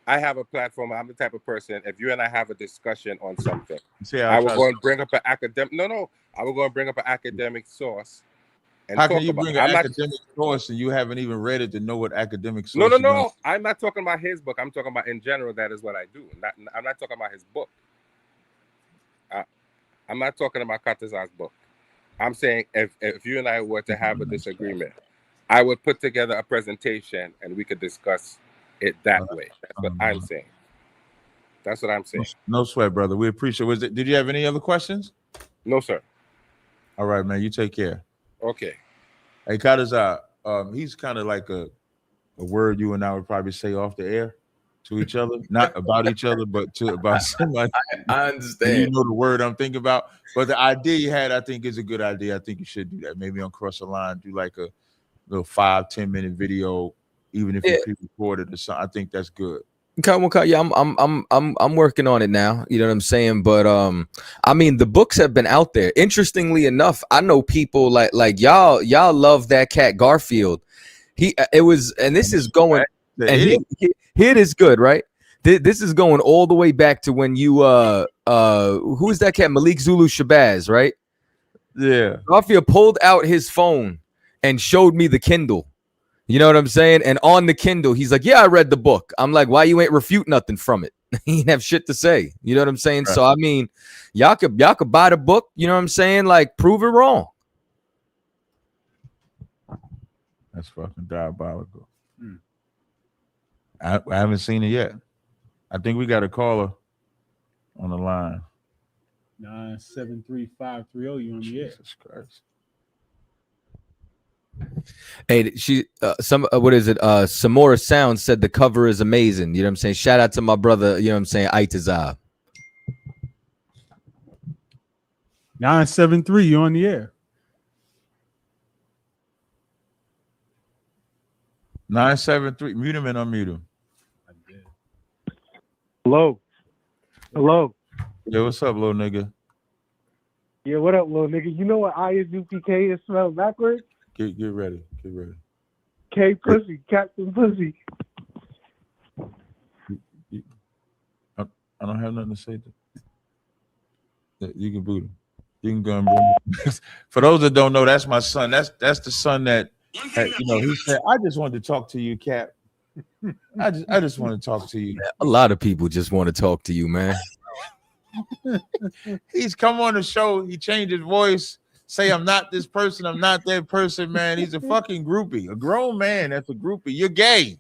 I have a platform. I'm the type of person, if you and I have a discussion on something, I will go and bring up an academic. I will go and bring up an academic source. And how can you bring an academic source and you haven't even read it to know what academic source? No. I'm not talking about his book. I'm talking about in general. That is what I do. I'm not talking about his book. I'm not talking about Kadazai's book. I'm saying if you and I were to have a disagreement, I would put together a presentation and we could discuss it that way. That's what I'm saying. That's what I'm saying. No sweat, brother. We appreciate it. Did you have any other questions? No, sir. All right, man. You take care. Okay. Hey, Kadazai, he's kind of like a word you and I would probably say off the air to each other, not about each other, but about somebody. I understand. You know the word I'm thinking about, but the idea you had, I think, is a good idea. I think you should do that. Maybe on Cross the Line, do like a little 5-10 minute video, even if you pre-record it or something. I think that's good. Yeah, I'm working on it now. You know what I'm saying? But I mean, the books have been out there. Interestingly enough, I know people like y'all love that cat Garfield. This is going, and here it is good, right? This is going all the way back to when you who is that cat? Malik Zulu Shabazz, right? Yeah. Garfield pulled out his phone and showed me the Kindle. You know what I'm saying? And on the Kindle, he's like, yeah, I read the book. I'm like, why you ain't refute nothing from it? He didn't have shit to say. You know what I'm saying? Right. So, I mean, y'all could buy the book. You know what I'm saying? Like, prove it wrong. That's fucking diabolical. I haven't seen it yet. I think we got a caller on the line. 973-530. You on the air? Jesus Christ. Hey, what is it? Samora Sound said the cover is amazing. You know what I'm saying? Shout out to my brother, you know what I'm saying, Itazab. 973, you on the air. 973. Mute him and unmute him. Hello. Yo, what's up, little nigga? Yeah, what up, little nigga? You know what ISUPK is spelled backwards? Get ready. K pussy, Captain Pussy. I don't have nothing to say to. You can boot him. You can go and bring him. For those that don't know, that's my son. That's the son that he said, I just wanted to talk to you, Cap. I just want to talk to you. A lot of people just want to talk to you, man. He's come on the show. He changed his voice. say I'm not this person, I'm not that person, man. He's a fucking groupie. A grown man that's a groupie. You're gay.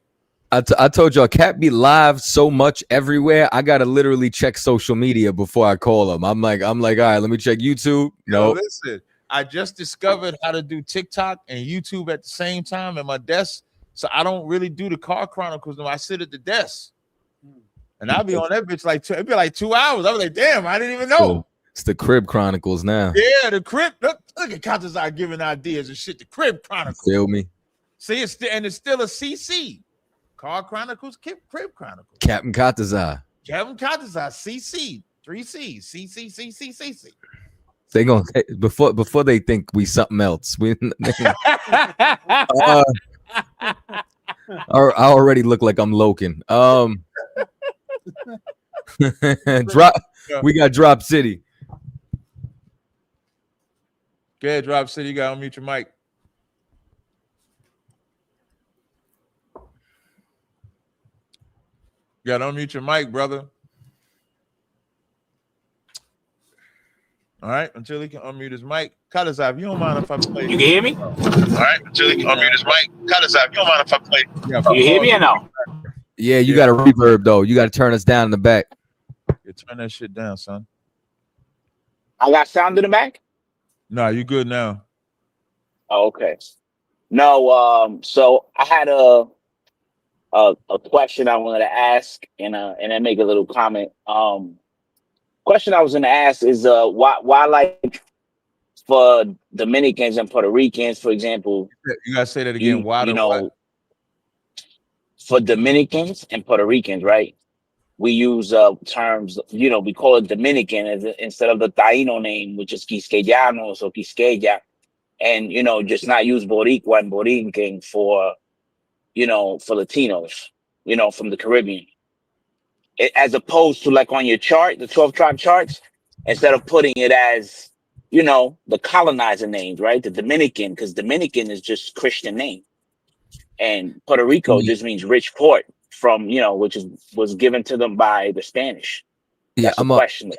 I told y'all, Cat be live so much everywhere. I gotta literally check social media before I call him. I'm like, all right, let me check YouTube. No, listen, I just discovered how to do TikTok and YouTube at the same time at my desk. So I don't really do the car chronicles. No, I sit at the desk. And I'll be on that bitch it'd be like 2 hours. I was like, damn, I didn't even know. It's the Crib Chronicles now. Yeah, the Crib. Look at Contazar giving ideas and shit. The Crib Chronicles. Feel me? See, it's still a CC. Car Chronicles, Crib Chronicles. Captain Contazar. Captain Contazar, CC, 3 C's, CC. They gonna before they think we something else. I already look like I'm Loken. We got Drop City. Go ahead, Drop City. You gotta unmute your mic. You gotta unmute your mic, brother. All right, until he can unmute his mic. Katazav, you don't mind if I play? You can hear me? All right, until he can unmute his mic. Katazav, you don't mind if I play? You hear me or no? Yeah, you got a reverb though. You got to turn us down in the back. You turn that shit down, son. I got sound in the back? No, you good now. Oh, okay. No, so I had a question I wanted to ask and then make a little comment. Question I was gonna ask is why like for Dominicans and Puerto Ricans, for example. You gotta say that again. Why for Dominicans and Puerto Ricans, right? We use terms, we call it Dominican instead of the Taino name, which is Quisqueyanos or Quisqueya, and just not use Boricua and Borinquen for Latinos, from the Caribbean. As opposed to like on your chart, the 12 tribe charts, instead of putting it as, the colonizer names, right? The Dominican, because Dominican is just Christian name. And Puerto Rico just means rich port from, which was given to them by the Spanish. That's the question.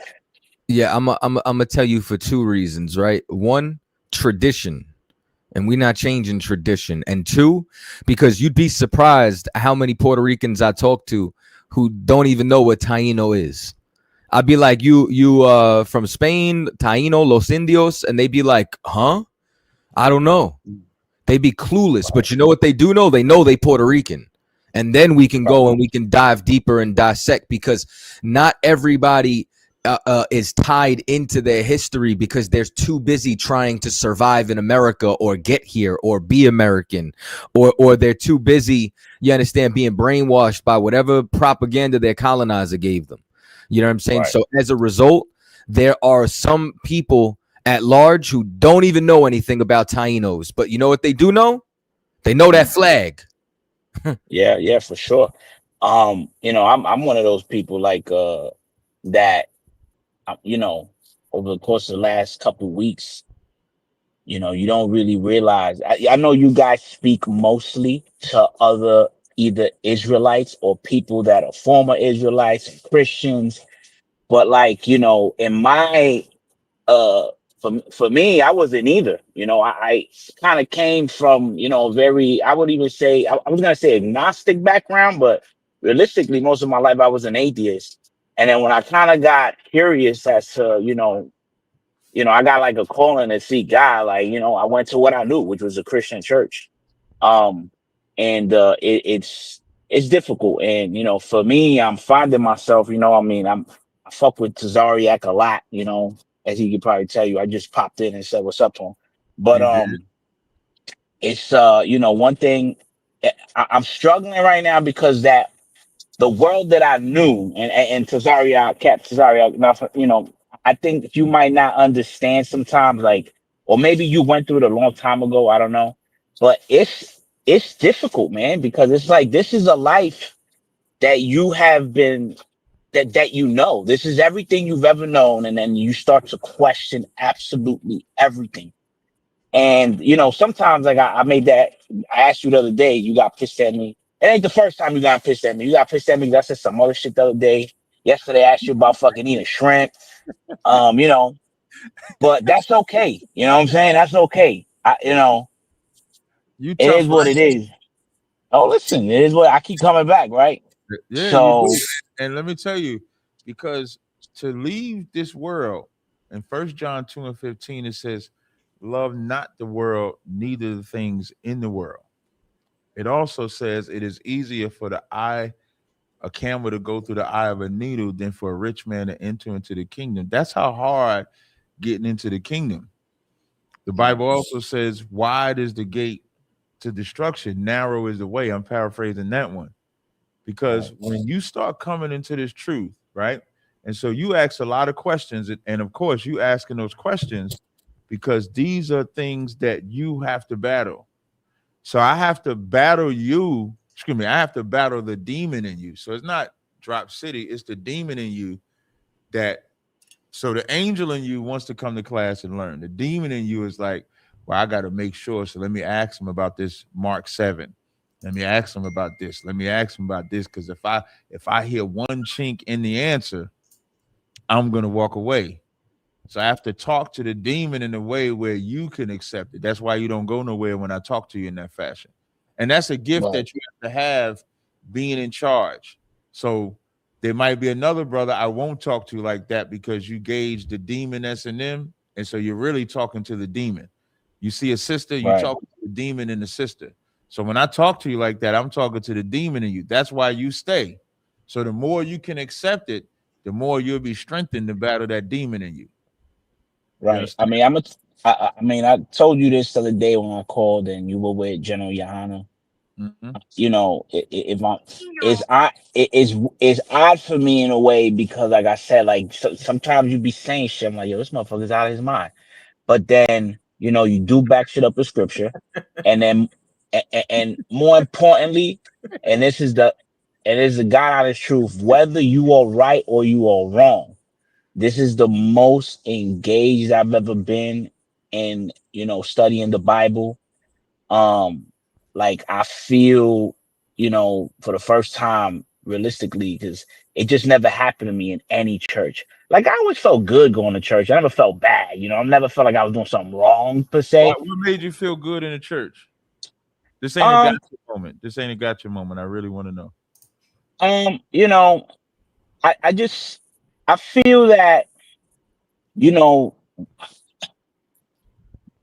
I'm gonna tell you for two reasons, right? One, tradition. And we're not changing tradition. And two, because you'd be surprised how many Puerto Ricans I talk to who don't even know what Taino is. I'd be like, you from Spain, Taino, Los Indios, and they'd be like, huh? I don't know. They'd be clueless, but you know what they do know? They know they Puerto Rican. And then we can go and we can dive deeper and dissect, because not everybody is tied into their history because they're too busy trying to survive in America or get here or be American, or they're too busy, you understand, being brainwashed by whatever propaganda their colonizer gave them. You know what I'm saying? Right. So as a result, there are some people at large who don't even know anything about Tainos, but you know what they do know? They know that flag. Yeah, for sure. I'm one of those people like that. Over the course of the last couple of weeks, you don't really realize. I know you guys speak mostly to other either Israelites or people that are former Israelites, Christians, but like in my for me, I wasn't either. I kind of came from very, I would even say, I was gonna say agnostic background, but realistically, most of my life I was an atheist. And then when I kind of got curious as to, I got like a calling to seek God, like, I went to what I knew, which was a Christian church. It's difficult. And, for me, I'm finding myself, I fuck with Tazariak a lot, as he could probably tell you. I just popped in and said, what's up to him? But, it's, one thing I'm struggling right now because that, the world that I knew, and Tazariak, Cap Tazariak, I think you might not understand sometimes, like, or maybe you went through it a long time ago. I don't know, but it's difficult, man, because it's like this is a life that you have been that this is everything you've ever known, and then you start to question absolutely everything. And sometimes like I made that. I asked you the other day. You got pissed at me. It ain't the first time you got pissed at me. You got pissed at me because I said some other shit the other day. Yesterday I asked you about fucking eating shrimp. but that's okay. You know what I'm saying? That's okay. You It tough, is what right? it is. Oh, listen, it is what I keep coming back, right? Yeah, you So, do. And let me tell you, because to leave this world, in First John 2 and 15, it says, love not the world, neither the things in the world. It also says it is easier for a camel to go through the eye of a needle than for a rich man to enter into the kingdom. That's how hard getting into the kingdom. The Bible also says, wide is the gate to destruction, narrow is the way. I'm paraphrasing that one. Because when you start coming into this truth, right? And so you ask a lot of questions, and of course, you asking those questions because these are things that you have to battle. So I have to battle you. Excuse me, I have to battle the demon in you. So it's not Drop City, it's the demon in you that. So the angel in you wants to come to class and learn. The demon in you is like, well, I got to make sure. So let me ask him about this Mark 7. Let me ask him about this. Let me ask him about this. Because if I hear one chink in the answer, I'm gonna walk away. So I have to talk to the demon in a way where you can accept it. That's why you don't go nowhere when I talk to you in that fashion. And that's a gift right, that you have to have being in charge. So there might be another brother I won't talk to like that because you gauge the demon that's in them. And so you're really talking to the demon. You see a sister, you right, talk to the demon in the sister. So when I talk to you like that, I'm talking to the demon in you. That's why you stay. So the more you can accept it, the more you'll be strengthened to battle that demon in you. You right. I understand? mean, I mean, I told you this the other day when I called and you were with General Johanna. Mm-hmm. You know, if I it's odd for me in a way because, like I said, like sometimes you be saying shit. I'm like, yo, this motherfucker's out of his mind. But then, you do back shit up with scripture, and then, and more importantly, and this is the, and this is the God honest truth. Whether you are right or you are wrong, this is the most engaged I've ever been in, studying the Bible. um like I feel, for the first time realistically, because it just never happened to me in any church. Like, I always felt good going to church. I never felt bad. I never felt like I was doing something wrong per se. What made you feel good in the church? This ain't a um gotcha moment. This ain't a gotcha moment. I really want to know. you know I just, I feel that, you know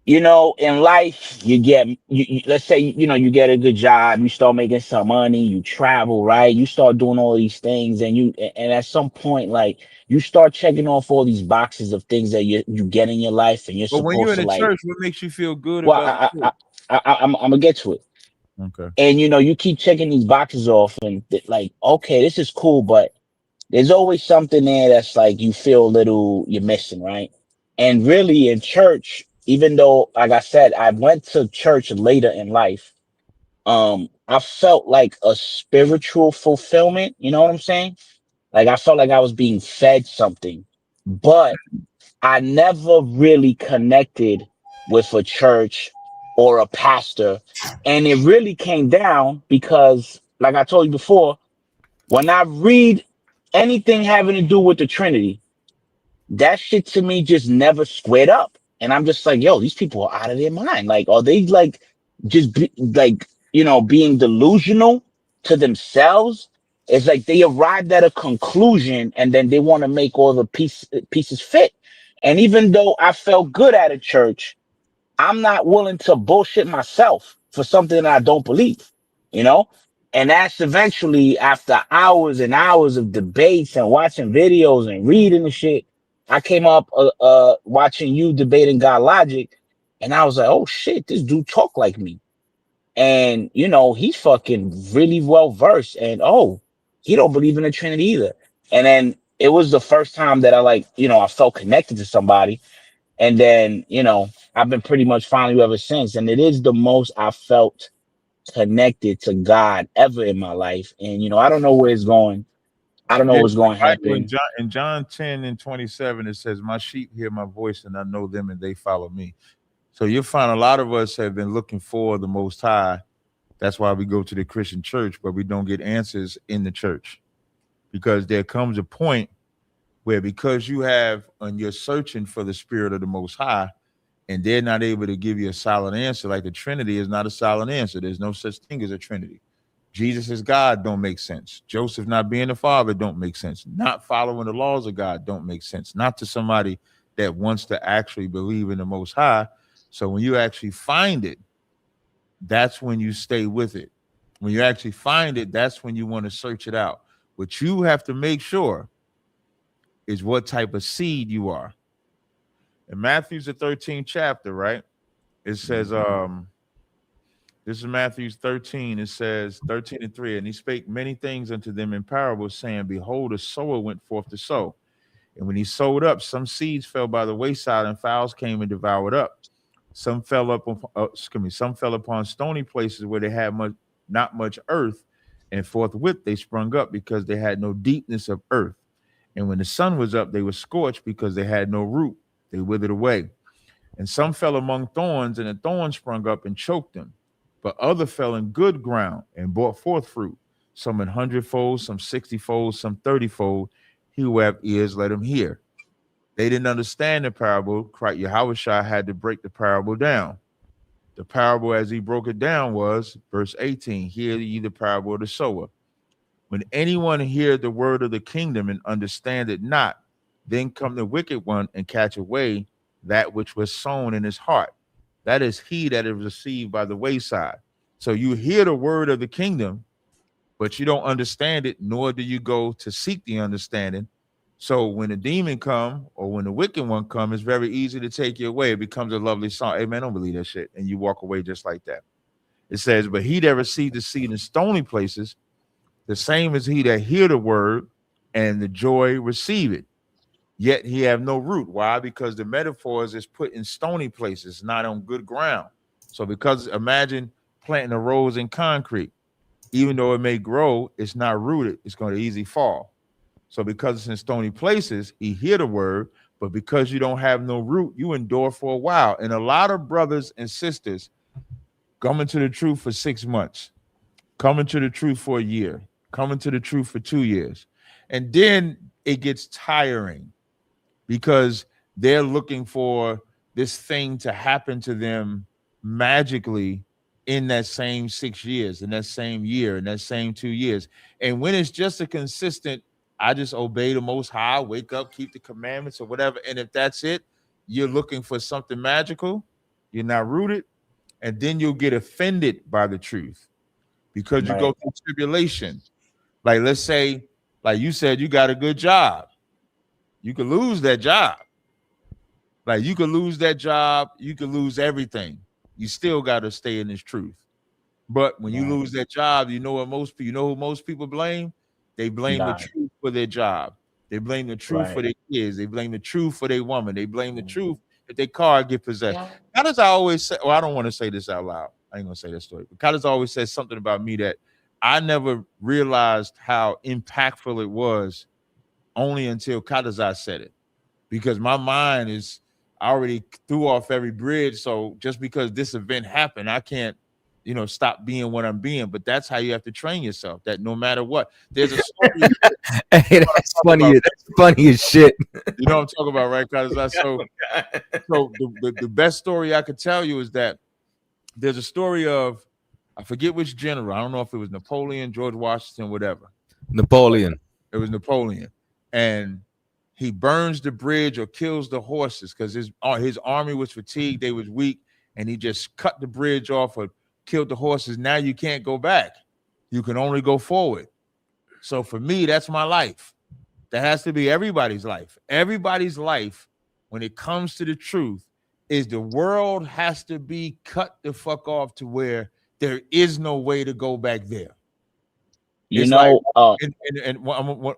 in life, let's say, you get a good job, you start making some money, you travel, right? You start doing all these things, and at some point, like, you start checking off all these boxes of things that you get in your life, and you're But when you're supposed in to, the like, church, what makes you feel good well, about the church? I'm gonna get to it. Okay. And you keep checking these boxes off, and like, okay, this is cool, but there's always something there that's like you feel a little you're missing, right? And really, in church, even though, like I said, I went to church later in life, I felt like a spiritual fulfillment. You know what I'm saying? Like, I felt like I was being fed something, but I never really connected with a church or a pastor. And it really came down because, like I told you before, when I read anything having to do with the Trinity, that shit to me just never squared up. And I'm just like, yo, these people are out of their mind. Like, are they like like, being delusional to themselves? It's like they arrived at a conclusion and then they want to make all the pieces fit. And even though I felt good at a church, I'm not willing to bullshit myself for something that I don't believe, you know? And that's eventually, after hours and hours of debates and watching videos and reading the shit, I came up watching you debating God Logic, and I was like, oh shit, this dude talk like me. And he's fucking really well versed, and he don't believe in the Trinity either. And then it was the first time that I felt connected to somebody. And then, I've been pretty much following you ever since. And it is the most I felt connected to God ever in my life. And, I don't know where it's going. I don't know Yeah, what's the going to Bible happen. in John 10 and 27, it says, my sheep hear my voice and I know them and they follow me. So you'll find a lot of us have been looking for the Most High. That's why we go to the Christian church, but we don't get answers in the church because there comes a point where because you have and you're searching for the spirit of the Most High, and they're not able to give you a solid answer, like the Trinity is not a solid answer. There's no such thing as a Trinity. Jesus is God don't make sense. Joseph not being the father don't make sense. Not following the laws of God don't make sense. Not to somebody that wants to actually believe in the Most High. So when you actually find it, that's when you stay with it. When you actually find it, that's when you want to search it out. What you have to make sure is what type of seed you are. In Matthew's the 13th chapter, right? It says, this is Matthew 13. It says 13:3. And he spake many things unto them in parables, saying, behold, a sower went forth to sow. And when he sowed up, some seeds fell by the wayside, and fowls came and devoured up. Some fell upon stony places where they had not much earth, and forthwith they sprung up because they had no deepness of earth. And when the sun was up, they were scorched because they had no root. They withered away. And some fell among thorns, and the thorns sprung up and choked them. But other fell in good ground and brought forth fruit, some 100-fold, some 60-fold, some 30-fold. He who have ears, let him hear. They didn't understand the parable. Yahushua had to break the parable down. The parable, as he broke it down, was verse 18. Hear ye the parable of the sower. When anyone hear the word of the kingdom and understand it not, then come the wicked one and catch away that which was sown in his heart. That is he that is received by the wayside. So you hear the word of the kingdom, but you don't understand it, nor do you go to seek the understanding. So when a demon come or when the wicked one come, it's very easy to take you away. It becomes a lovely song. Hey, man, don't believe that shit. And you walk away just like that. It says, but he that received the seed in stony places, the same as he that hear the word and the joy receive it. Yet he have no root. Why? Because the metaphors is put in stony places, not on good ground. So because imagine planting a rose in concrete. Even though it may grow, it's not rooted. It's going to easily fall. So because it's in stony places, he hear the word, but because you don't have no root, you endure for a while. And a lot of brothers and sisters coming to the truth for 6 months, coming to the truth for a year, coming to the truth for 2 years. And then it gets tiring because they're looking for this thing to happen to them magically in that same 6 years, in that same year, in that same 2 years. And when it's just a consistent, I just obey the Most High, wake up, keep the commandments or whatever. And if that's it, you're looking for something magical, you're not rooted, and then you'll get offended by the truth because you go through tribulation. Like, let's say, like you said, you got a good job. You could lose that job. Like you could lose that job. You could lose everything. You still got to stay in this truth. But when you lose that job, you know what who most people blame? They blame the truth for their job. They blame the truth for their kids. They blame the truth for their woman. They blame the truth if their car get possessed. How does I always say, well, I don't want to say this out loud. I ain't gonna say that story. But Kyle always says something about me that I never realized how impactful it was only until Kadazai said it, because my mind is I already threw off every bridge. So just because this event happened, I can't, stop being what I'm being. But that's how you have to train yourself. That no matter what, there's a story. Hey, that's funny. That's funny as shit. You know what I'm talking about, right, Kadazai? So the best story I could tell you is that there's a story of I forget which general. I don't know if it was Napoleon, George Washington, whatever. Napoleon. It was Napoleon. And he burns the bridge or kills the horses because his army was fatigued, they was weak, and he just cut the bridge off or killed the horses. Now you can't go back. You can only go forward. So for me, that's my life. That has to be everybody's life. Everybody's life, when it comes to the truth, is the world has to be cut the fuck off to where there is no way to go back there. I want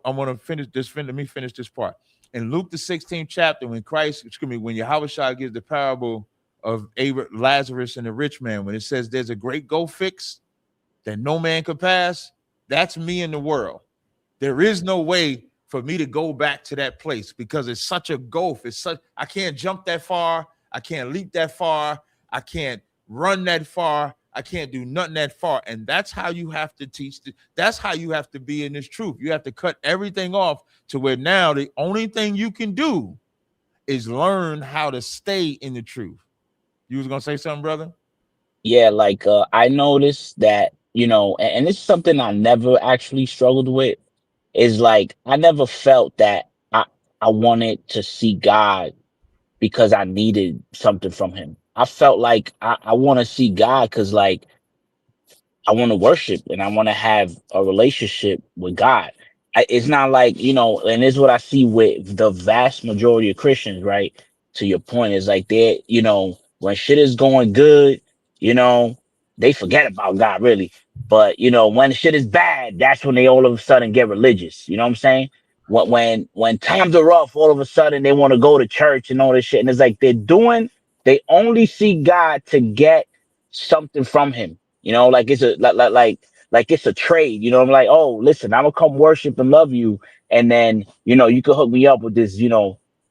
to finish this. Let me finish this part. In Luke the 16th chapter, when Yahushua gives the parable of Lazarus and the rich man, when it says there's a great go fix that no man could pass, that's me in the world. There is no way for me to go back to that place because it's such a gulf. I can't jump that far. I can't leap that far. I can't run that far. I can't do nothing that far. And that's how you have to teach. That's how you have to be in this truth. You have to cut everything off to where now the only thing you can do is learn how to stay in the truth. You was gonna say something, brother? Yeah, like I noticed that, and it's something I never actually struggled with, is like I never felt that I wanted to see God because I needed something from him. I felt like I want to see God because like I want to worship and I want to have a relationship with God. It's not like, and this is what I see with the vast majority of Christians, right? To your point, is like when shit is going good, you know, they forget about God really. But, when shit is bad, that's when they all of a sudden get religious. You know what I'm saying? When times are rough, all of a sudden they want to go to church and all this shit. And it's like they only see God to get something from him. Like it's a like it's a trade. I'm like, oh, listen, I'm gonna come worship and love you, and then you could hook me up with this,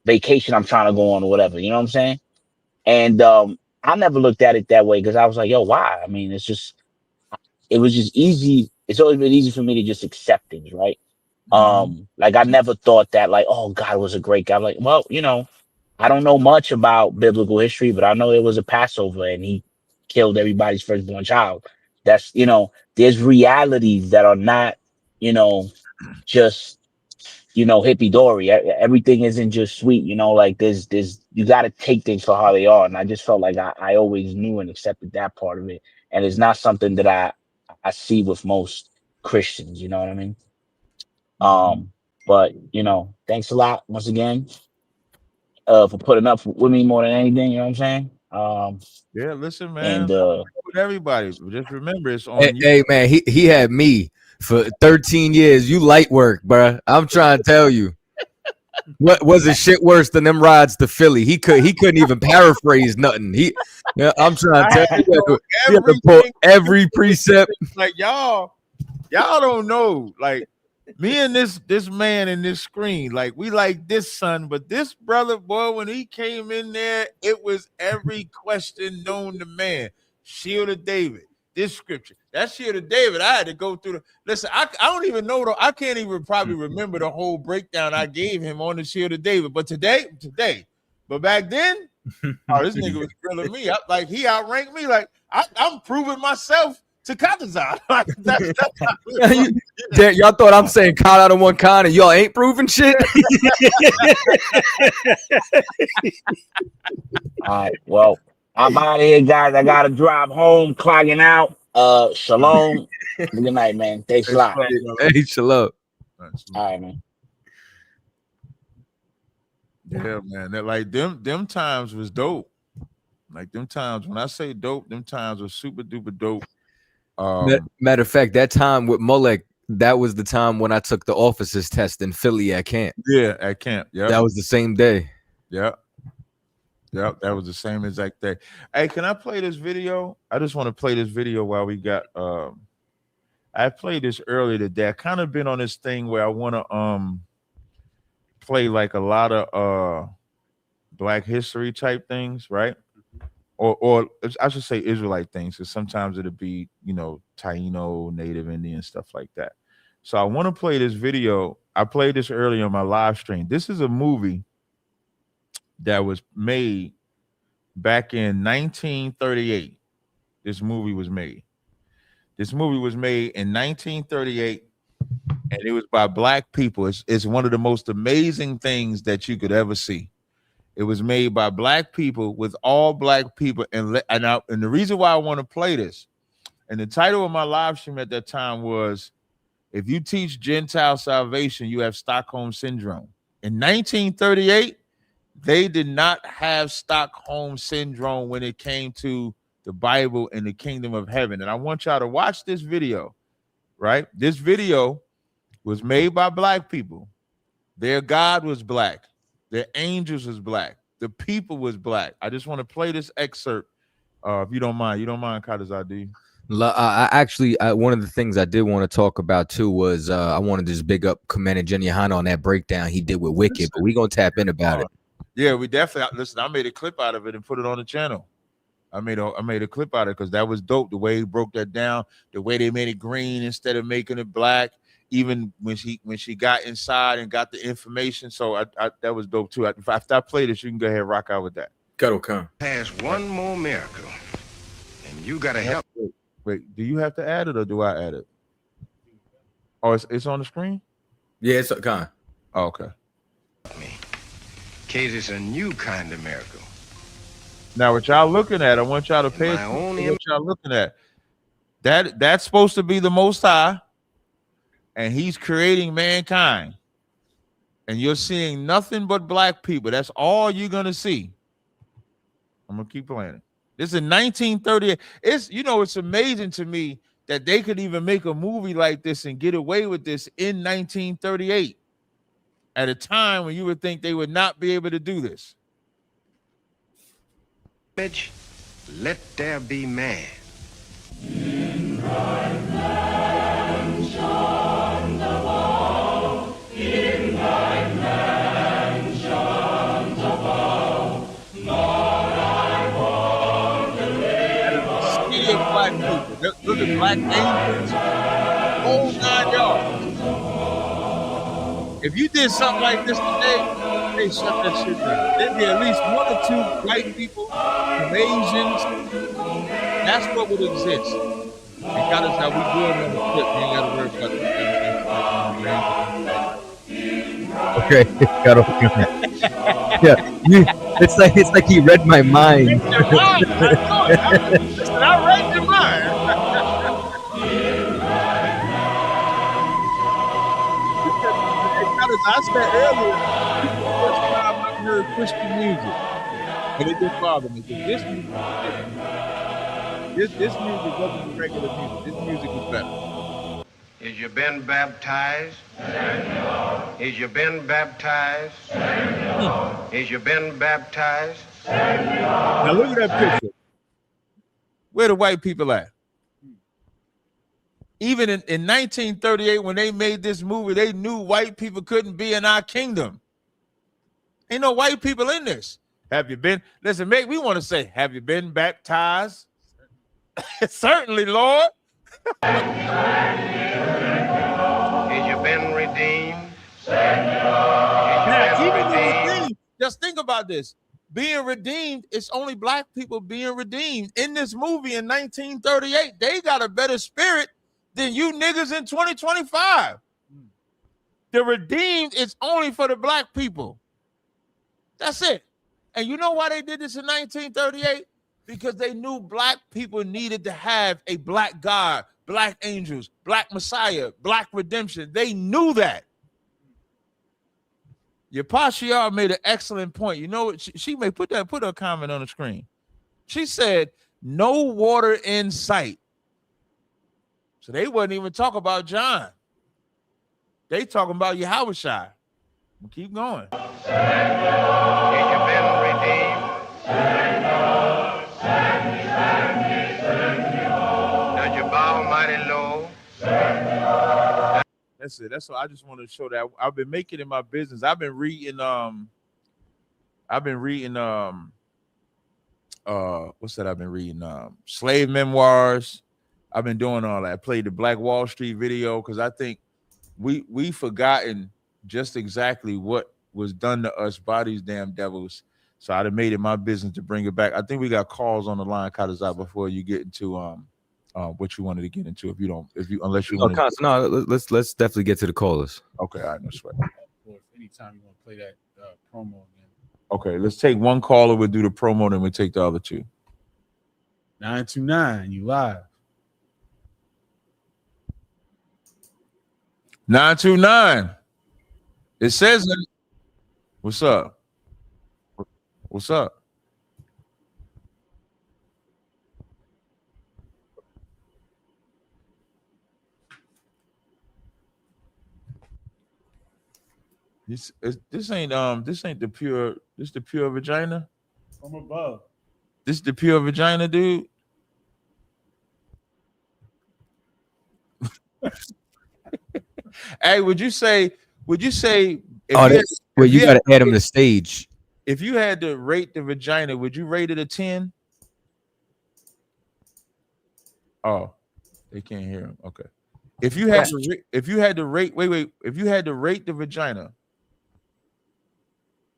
vacation I'm trying to go on or whatever. You know what I'm saying? And I never looked at it that way because I was like, yo, why? I mean, it was just easy. It's always been easy for me to just accept things, right? Like I never thought that like, oh, God was a great guy. I'm like, well, I don't know much about biblical history, but I know it was a Passover and he killed everybody's firstborn child. That's, there's realities that are not, just, hippy dory. Everything isn't just sweet, like there's, you got to take things for how they are. And I just felt like I always knew and accepted that part of it. And it's not something that I see with most Christians, you know what I mean? But thanks a lot once again for putting up with me more than anything, you know what I'm saying? Yeah, listen, man. And With everybody, just remember it's on Hey, you. hey, man, he had me for 13 years. You light work, bruh. I'm trying to tell you. What was it shit worse than them rides to Philly? He couldn't even paraphrase nothing. I'm trying to tell you, he had to pull every precept. Like y'all don't know. Like me and this man in this screen, like we like this son, but this brother, boy, when he came in there, it was every question known to man. Shield of David, this scripture, that Shield of David. I had to go through listen. I don't even know I can't even probably remember the whole breakdown I gave him on the Shield of David. But today, but back then, oh, this nigga was grilling me up like he outranked me. Like I'm proving myself to Katazan. Like that's Y'all thought I'm saying caught out of one con and y'all ain't proving shit. all right, well, I'm out of here, guys. I gotta drive home, clogging out. Shalom. Good night, man. Thanks a lot. Hey, shalom. All right, man. Yeah, man. That like them times was dope. Like them times, when I say dope, them times was super duper dope. Matter of fact, that time with Molek, that was the time when I took the officers test in Philly at camp. Yeah, at camp. Yeah, that was the same day. Yeah. Yep, that was the same exact day. Hey, can I play this video? I just want to play this video while we got I played this earlier today. I kind of been on this thing where I want to play like a lot of Black history type things, right? Or I should say Israelite things, because sometimes it'll be, Taino, Native Indian, stuff like that. So I want to play this video. I played this earlier on my live stream. This is a movie that was made back in 1938. This movie was made in 1938, and it was by Black people. It's one of the most amazing things that you could ever see. It was made by Black people, with all Black people. And the reason why I want to play this, and the title of my live stream at that time was, "If you teach Gentile salvation, you have Stockholm Syndrome." In 1938, they did not have Stockholm Syndrome when it came to the Bible and the kingdom of heaven. And I want y'all to watch this video, right? This video was made by Black people. Their God was Black. Their angels was Black. The people was Black. I just want to play this excerpt, if you don't mind. You don't mind, Kadazar, do you? I actually, one of the things I did want to talk about too was I wanted to just big up Commander Jenyahana on that breakdown he did with Wicked, but we're gonna tap in about it. Yeah, we definitely listen. I made a clip out of it and put it on the channel. I made a clip out of it because that was dope. The way he broke that down, the way they made it green instead of making it black. Even when she got inside and got the information, so I that was dope too. After I play this, you can go ahead and rock out with that. That'll come. Has one more miracle, and you gotta help. Wait, do you have to add it or do I add it? Oh, it's on the screen. Yeah, it's gone. Oh, okay. Case it's a new kind of miracle. Now, what y'all looking at? I want y'all to pay attention to what y'all looking at. That's supposed to be the Most High, and He's creating mankind, and you're seeing nothing but black people. That's all you're gonna see. I'm gonna keep playing it. This is 1938. It's amazing to me that they could even make a movie like this and get away with this in 1938, at a time when you would think they would not be able to do this. Bitch, let there be man. Black people. Look at black angels. Whole 9 yards. If you did something like this today, they shut that shit down. There'd be at least 1 or 2 white people, some Asians. That's what would exist. And God is how we good on the clip. You ain't got to worry about Okay, got to. Yeah, it's like he read my mind. I read your mind. I said earlier, first time I heard Christian music, and it didn't bother me because this music wasn't regular music. This music was better. Is you been baptized? Is you been baptized? Is you been baptized? Now look at that picture. Where the white people at? Even in 1938, when they made this movie, they knew white people couldn't be in our kingdom. Ain't no white people in this. Have you been? Listen, we want to say, have you been baptized? Certainly, Lord. Is you been redeemed? Now, even the redeemed, just think about this. Being redeemed, it's only black people being redeemed. In this movie in 1938, they got a better spirit than you niggas in 2025. The redeemed is only for the black people. That's it. And you know why they did this in 1938? Because they knew black people needed to have a black God, black angels, black Messiah, black redemption. They knew that. Your Pashiar made an excellent point. You know, she may put her comment on the screen. She said, no water in sight. So they wouldn't even talk about John. They talking about Yahushua. Keep going. Does you bow mighty low? That's it. That's what I just wanted to show that. I've been making it my business. I've been reading what's that? I've been reading slave memoirs. I've been doing all that. I played the Black Wall Street video because I think we forgotten just exactly what was done to us by these damn devils. So I'd have made it my business to bring it back. I think we got calls on the line, Kadazai, before you get into what you wanted to get into. Unless you want to. No, let's definitely get to the callers. Okay, all right, no sweat. Anytime you want to play that promo again. Okay, let's take one caller. We'll do the promo, then we'll take the other 2. 929, you live. 929. It says, what's up? What's up? This ain't the pure vagina. From above. This the pure vagina, dude. Hey, would you say? You got to add him to the stage. If you had to rate the vagina, would you rate it a 10? Oh, they can't hear him. Okay. If you had to, if you had to rate, if you had to rate the vagina,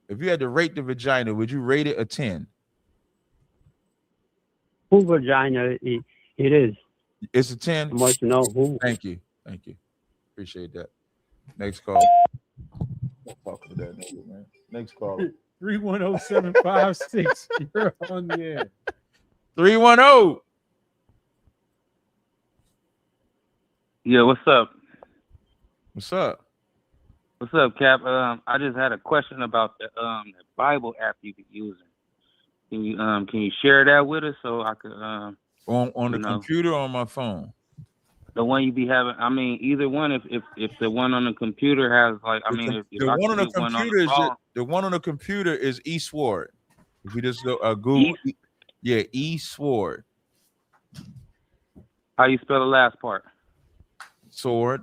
would you rate it a 10? Who vagina it is? It's a 10. I must know who. Thank you. Appreciate that. Next call. Talk to that nigga, man. Next call. 310-756. You're on the air. 310. Yeah, what's up? What's up? What's up, Cap? I just had a question about the Bible app you be using. Can you share that with us so I could on the computer or on my phone? The one you be having. I mean, either one. If the one on the computer has like, I mean, if The I one on the could get one computer is phone, the one on the computer is eSword. If you just go Google, eSword. How you spell the last part? Sword,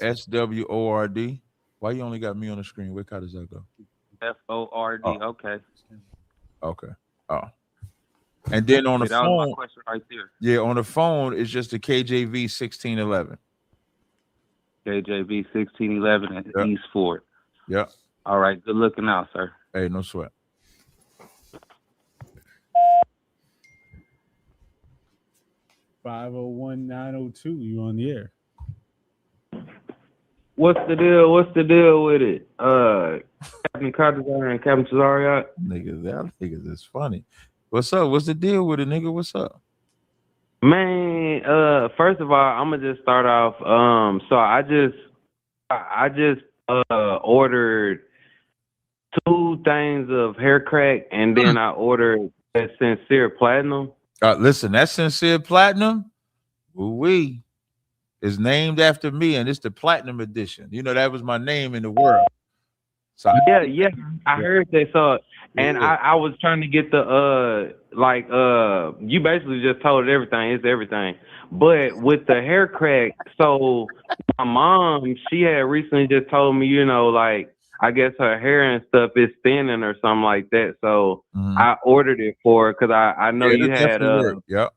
ESWORD. Why you only got me on the screen? How does that go? FORD. Oh. Okay. Okay. Oh. And then on the that was phone, my question right there. yeah, on the phone it's just the KJV 1611. KJV 1611 and East Ford. Yep. All right. Good looking out, sir. Hey, no sweat. $501-902. You on the air? What's the deal? What's the deal with it? Captain Carter and Captain Cesario. Niggas is funny. What's up? What's the deal with it, nigga? What's up? Man, first of all, I'm gonna just start off. So I just ordered 2 things of hair crack, and then I ordered that Sincere Platinum. Listen, that Sincere Platinum, ooh-wee, is named after me, and it's the Platinum Edition. You know, that was my name in the world. So Yeah, I heard they saw it. And I was trying to get the you basically just told everything. It's everything. But with the hair crack, so my mom, she had recently just told me, I guess her hair and stuff is thinning or something like that. So I ordered it for her because I know you had yep.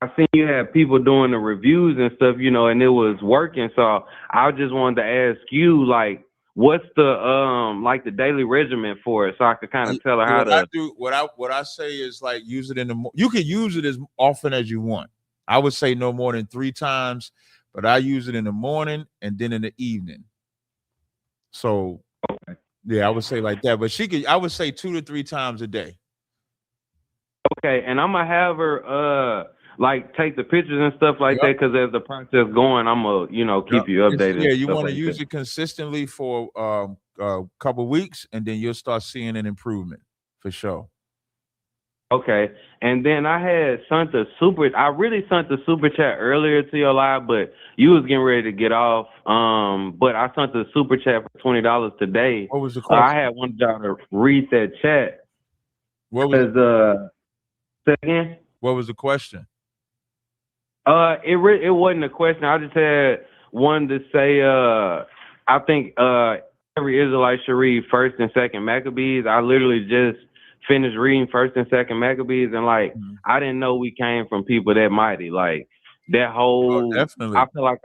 I seen you had people doing the reviews and stuff, and it was working. So I just wanted to ask you, what's the the daily regimen for it, so I could kind of tell her how to do. What I say is use it in the. You can use it as often as you want. I would say no more than 3 times, but I use it in the morning and then in the evening. So yeah, I would say like that. But I would say 2 to 3 times a day. Okay, and I'm gonna have her take the pictures and stuff like that, because as the process going, I'm gonna keep you updated. Yeah, you want to use it consistently for a couple weeks, and then you'll start seeing an improvement for sure. Okay, and then I had sent the super chat earlier to your live, but you was getting ready to get off. But I sent the super chat for $20 today. What was the question? I had wanted y'all to read that chat. What was say again? What was the question? It wasn't a question. I just had one to say. I think every Israelite should read 1st and 2nd Maccabees. I literally just finished reading 1st and 2nd Maccabees, and I didn't know we came from people that mighty. That whole. Definitely. I feel like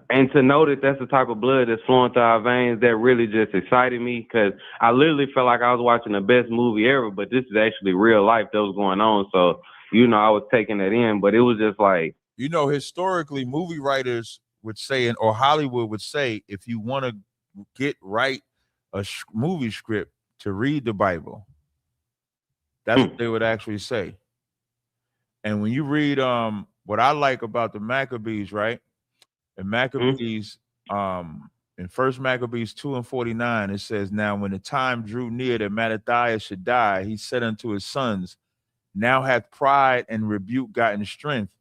and to know that that's the type of blood that's flowing through our veins, that really just excited me, because I literally felt like I was watching the best movie ever, but this is actually real life that was going on. So, I was taking that in, but it was just historically, movie writers would say, or Hollywood would say, if you want to write a movie script, to read the Bible. That's what they would actually say. And when you read what I like about the Maccabees, right? In Maccabees, in 1st Maccabees 2:49, it says, "Now when the time drew near that Mattathias should die, he said unto his sons, Now hath pride and rebuke gotten strength,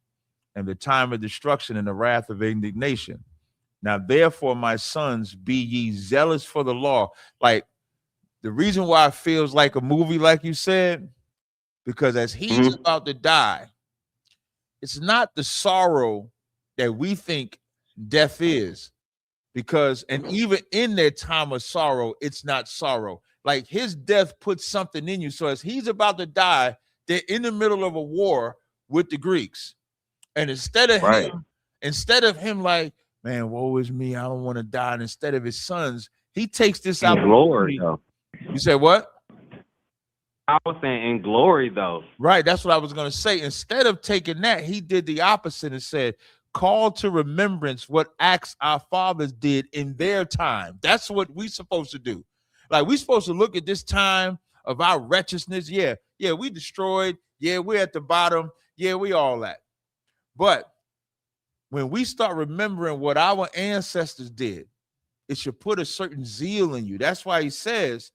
and the time of destruction and the wrath of indignation. Now therefore, my sons, be ye zealous for the law." The reason why it feels like a movie, like you said, because as he's about to die, it's not the sorrow that we think death is, and even in their time of sorrow, it's not sorrow. His death puts something in you. So as he's about to die, they're in the middle of a war with the Greeks. And instead of him like, man, woe is me, I don't want to die. And instead of his sons, he takes this In glory, though. You said what? I was saying in glory, though. Right, that's what I was going to say. Instead of taking that, he did the opposite and said, call to remembrance what acts our fathers did in their time. That's what we supposed to do. Like, we supposed to look at this time of our wretchedness. Yeah, we destroyed. Yeah, we're at the bottom. Yeah, we all that. But when we start remembering what our ancestors did, it should put a certain zeal in you. That's why it says,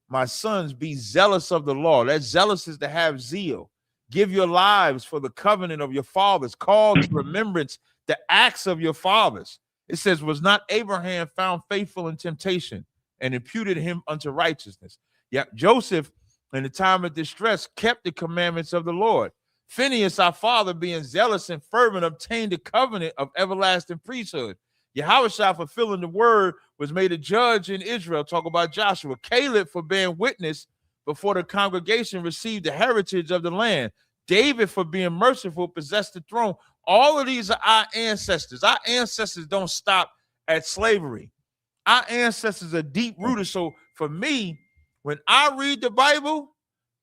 my sons, be zealous of the law. That zealous is to have zeal. Give your lives for the covenant of your fathers. Call to remembrance the acts of your fathers. It says, was not Abraham found faithful in temptation and imputed him unto righteousness? Yeah, Joseph, in the time of distress, kept the commandments of the Lord. Phineas, our father, being zealous and fervent, obtained the covenant of everlasting priesthood. Yahushua, fulfilling the word, was made a judge in Israel. Talk about Joshua. Caleb, for bearing witness before the congregation, received the heritage of the land. David, for being merciful, possessed the throne. All of these are our ancestors. Our ancestors don't stop at slavery. Our ancestors are deep rooted. So for me, when I read the Bible,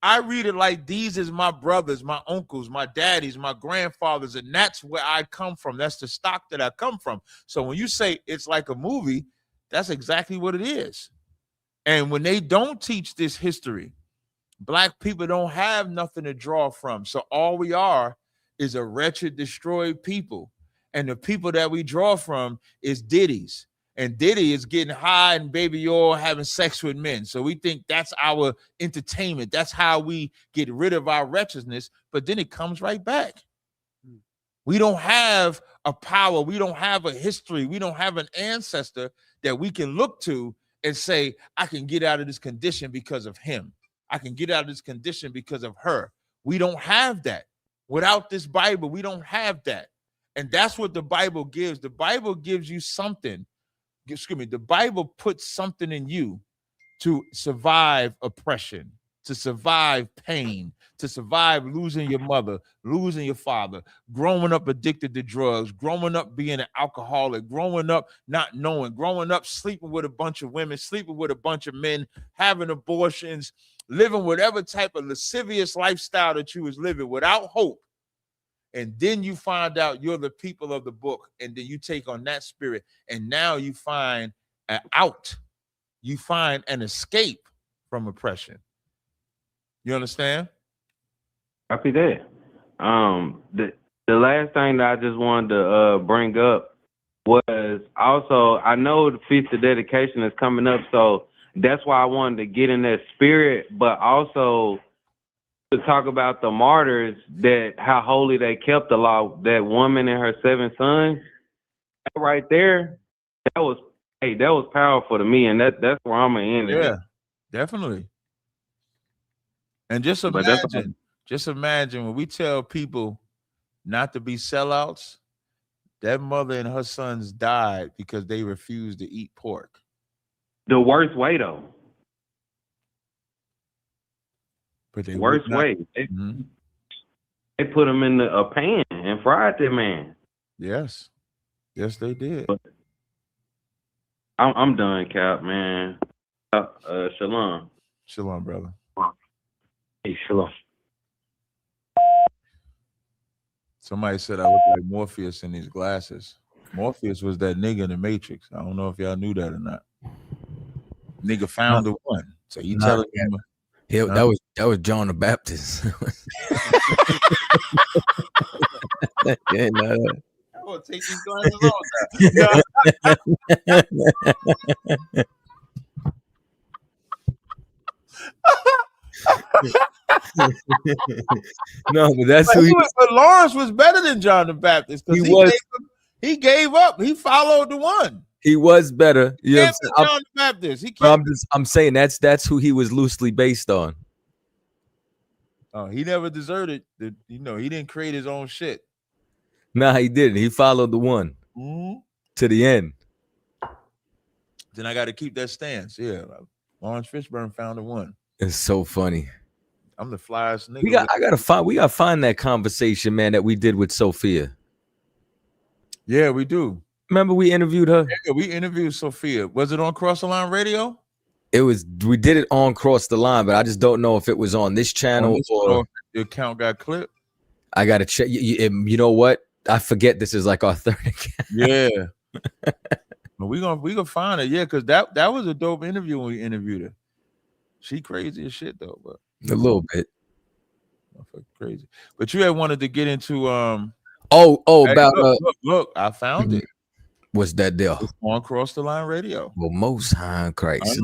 I read it like these is my brothers, my uncles, my daddies, my grandfathers, and that's where I come from. That's the stock that I come from. So when you say it's like a movie, that's exactly what it is. And when they don't teach this history, Black people don't have nothing to draw from. So all we are is a wretched, destroyed people. And the people that we draw from is Diddy's. And Diddy is getting high and baby oil, having sex with men. So we think that's our entertainment. That's how we get rid of our wretchedness. But then it comes right back. We don't have a power. We don't have a history. We don't have an ancestor that we can look to and say, I can get out of this condition because of him. I can get out of this condition because of her. We don't have that. Without this Bible, we don't have that. And that's what the Bible gives. The Bible gives you something. Excuse me. The Bible puts something in you to survive oppression, to survive pain, to survive losing your mother, losing your father, growing up addicted to drugs, growing up being an alcoholic, growing up not knowing, growing up sleeping with a bunch of women, sleeping with a bunch of men, having abortions, living whatever type of lascivious lifestyle that you was living without hope. And then you find out you're the people of the book, and then you take on that spirit, and now you find an out. You find an escape from oppression. You understand? Copy that. The last thing that I just wanted to bring up was also, I know the Feast of Dedication is coming up, so that's why I wanted to get in that spirit, but also to talk about the martyrs, that how holy they kept the law, that woman and her 7 sons. That right there, that was powerful to me, and that's where I'm gonna end it. Yeah, definitely. And just imagine when we tell people not to be sellouts, that mother and her sons died because they refused to eat pork. The worst way, though. But they worst way. They put them in a pan and fried that man. Yes. Yes, they did. But I'm done, Cap, man. Shalom. Shalom, brother. Hey, shalom. Somebody said I look like Morpheus in these glasses. Morpheus was that nigga in the Matrix. I don't know if y'all knew that or not. Nigga found the one. So you telling him that was John the Baptist. Yeah, no. I'm gonna take these glasses off. No, but that's who but Lawrence was better than John the Baptist because he gave up. He followed the one. He was better. You know John the Baptist. I'm saying that's who he was loosely based on. Oh, he never deserted. He didn't create his own shit. Nah, he didn't. He followed the one to the end. Then I got to keep that stance. Yeah, Lawrence Fishburne found the one. It's so funny. I'm the flyest nigga. We gotta find that conversation, man, that we did with Sophia. Yeah, we do. Remember we interviewed her? Yeah, we interviewed Sophia. Was it on Cross the Line Radio? We did it on Cross the Line, but I just don't know if it was on this channel or your account got clipped. I gotta check. You know what? I forget this is like our third account. Yeah. But we gonna find it. Yeah, because that was a dope interview when we interviewed her. She crazy as shit though, but a little bit. Crazy. But you had wanted to get into look, I found it. What's that deal? It's on Cross the Line Radio. Well, Most High Christ.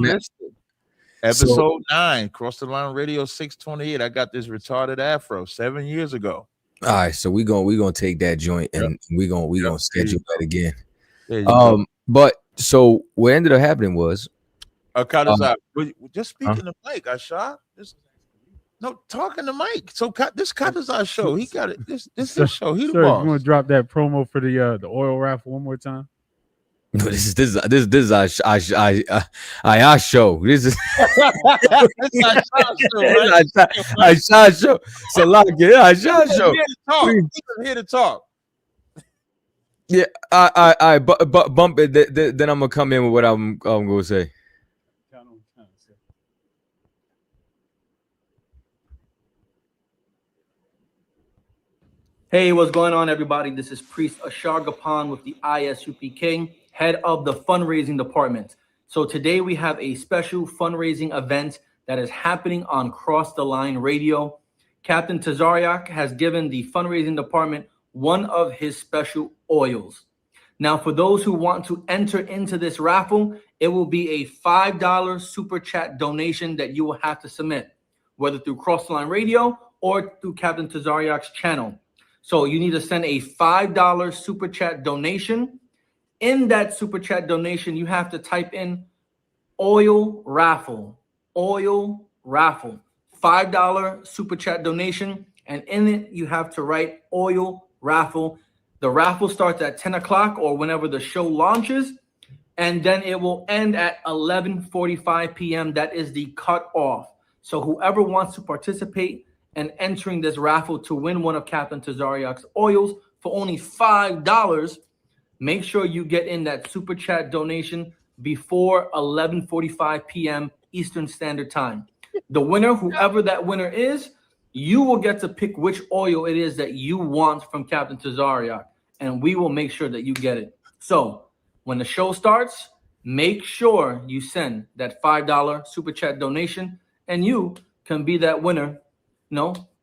Episode 9, Cross the Line Radio 628. I got this retarded afro 7 years ago. All right, so we gonna take that joint and we gonna schedule that again. But so what ended up happening was just speaking to Mike, I shot. No, talking to Mike. So this Katazar show, he got it. This his show. He the Sir, boss. you want to drop that promo for the oil raffle one more time? This is our show. This is our show. So like our show. He's here to talk. Yeah, I bump it. Then I'm gonna come in with what I'm gonna say. Hey, what's going on, everybody? This is Priest Ashar Gapan with the ISUPK, head of the fundraising department. So today we have a special fundraising event that is happening on Cross the Line Radio. Captain Tazariak has given the fundraising department one of his special oils. Now, for those who want to enter into this raffle, it will be a $5 super chat donation that you will have to submit, whether through Cross the Line Radio or through Captain Tazariak's channel. So you need to send a $5 super chat donation. In that super chat donation, you have to type in oil raffle, $5 super chat donation. And in it, you have to write oil raffle. The raffle starts at 10 o'clock or whenever the show launches. And then it will end at 11:45 p.m. That is the cutoff. So whoever wants to participate and entering this raffle to win one of Captain Tazariak's oils for only $5, make sure you get in that super chat donation before 11:45 p.m. Eastern Standard Time. The winner, whoever that winner is, you will get to pick which oil it is that you want from Captain Tazariak, and we will make sure that you get it. So when the show starts, make sure you send that $5 super chat donation, and you can be that winner.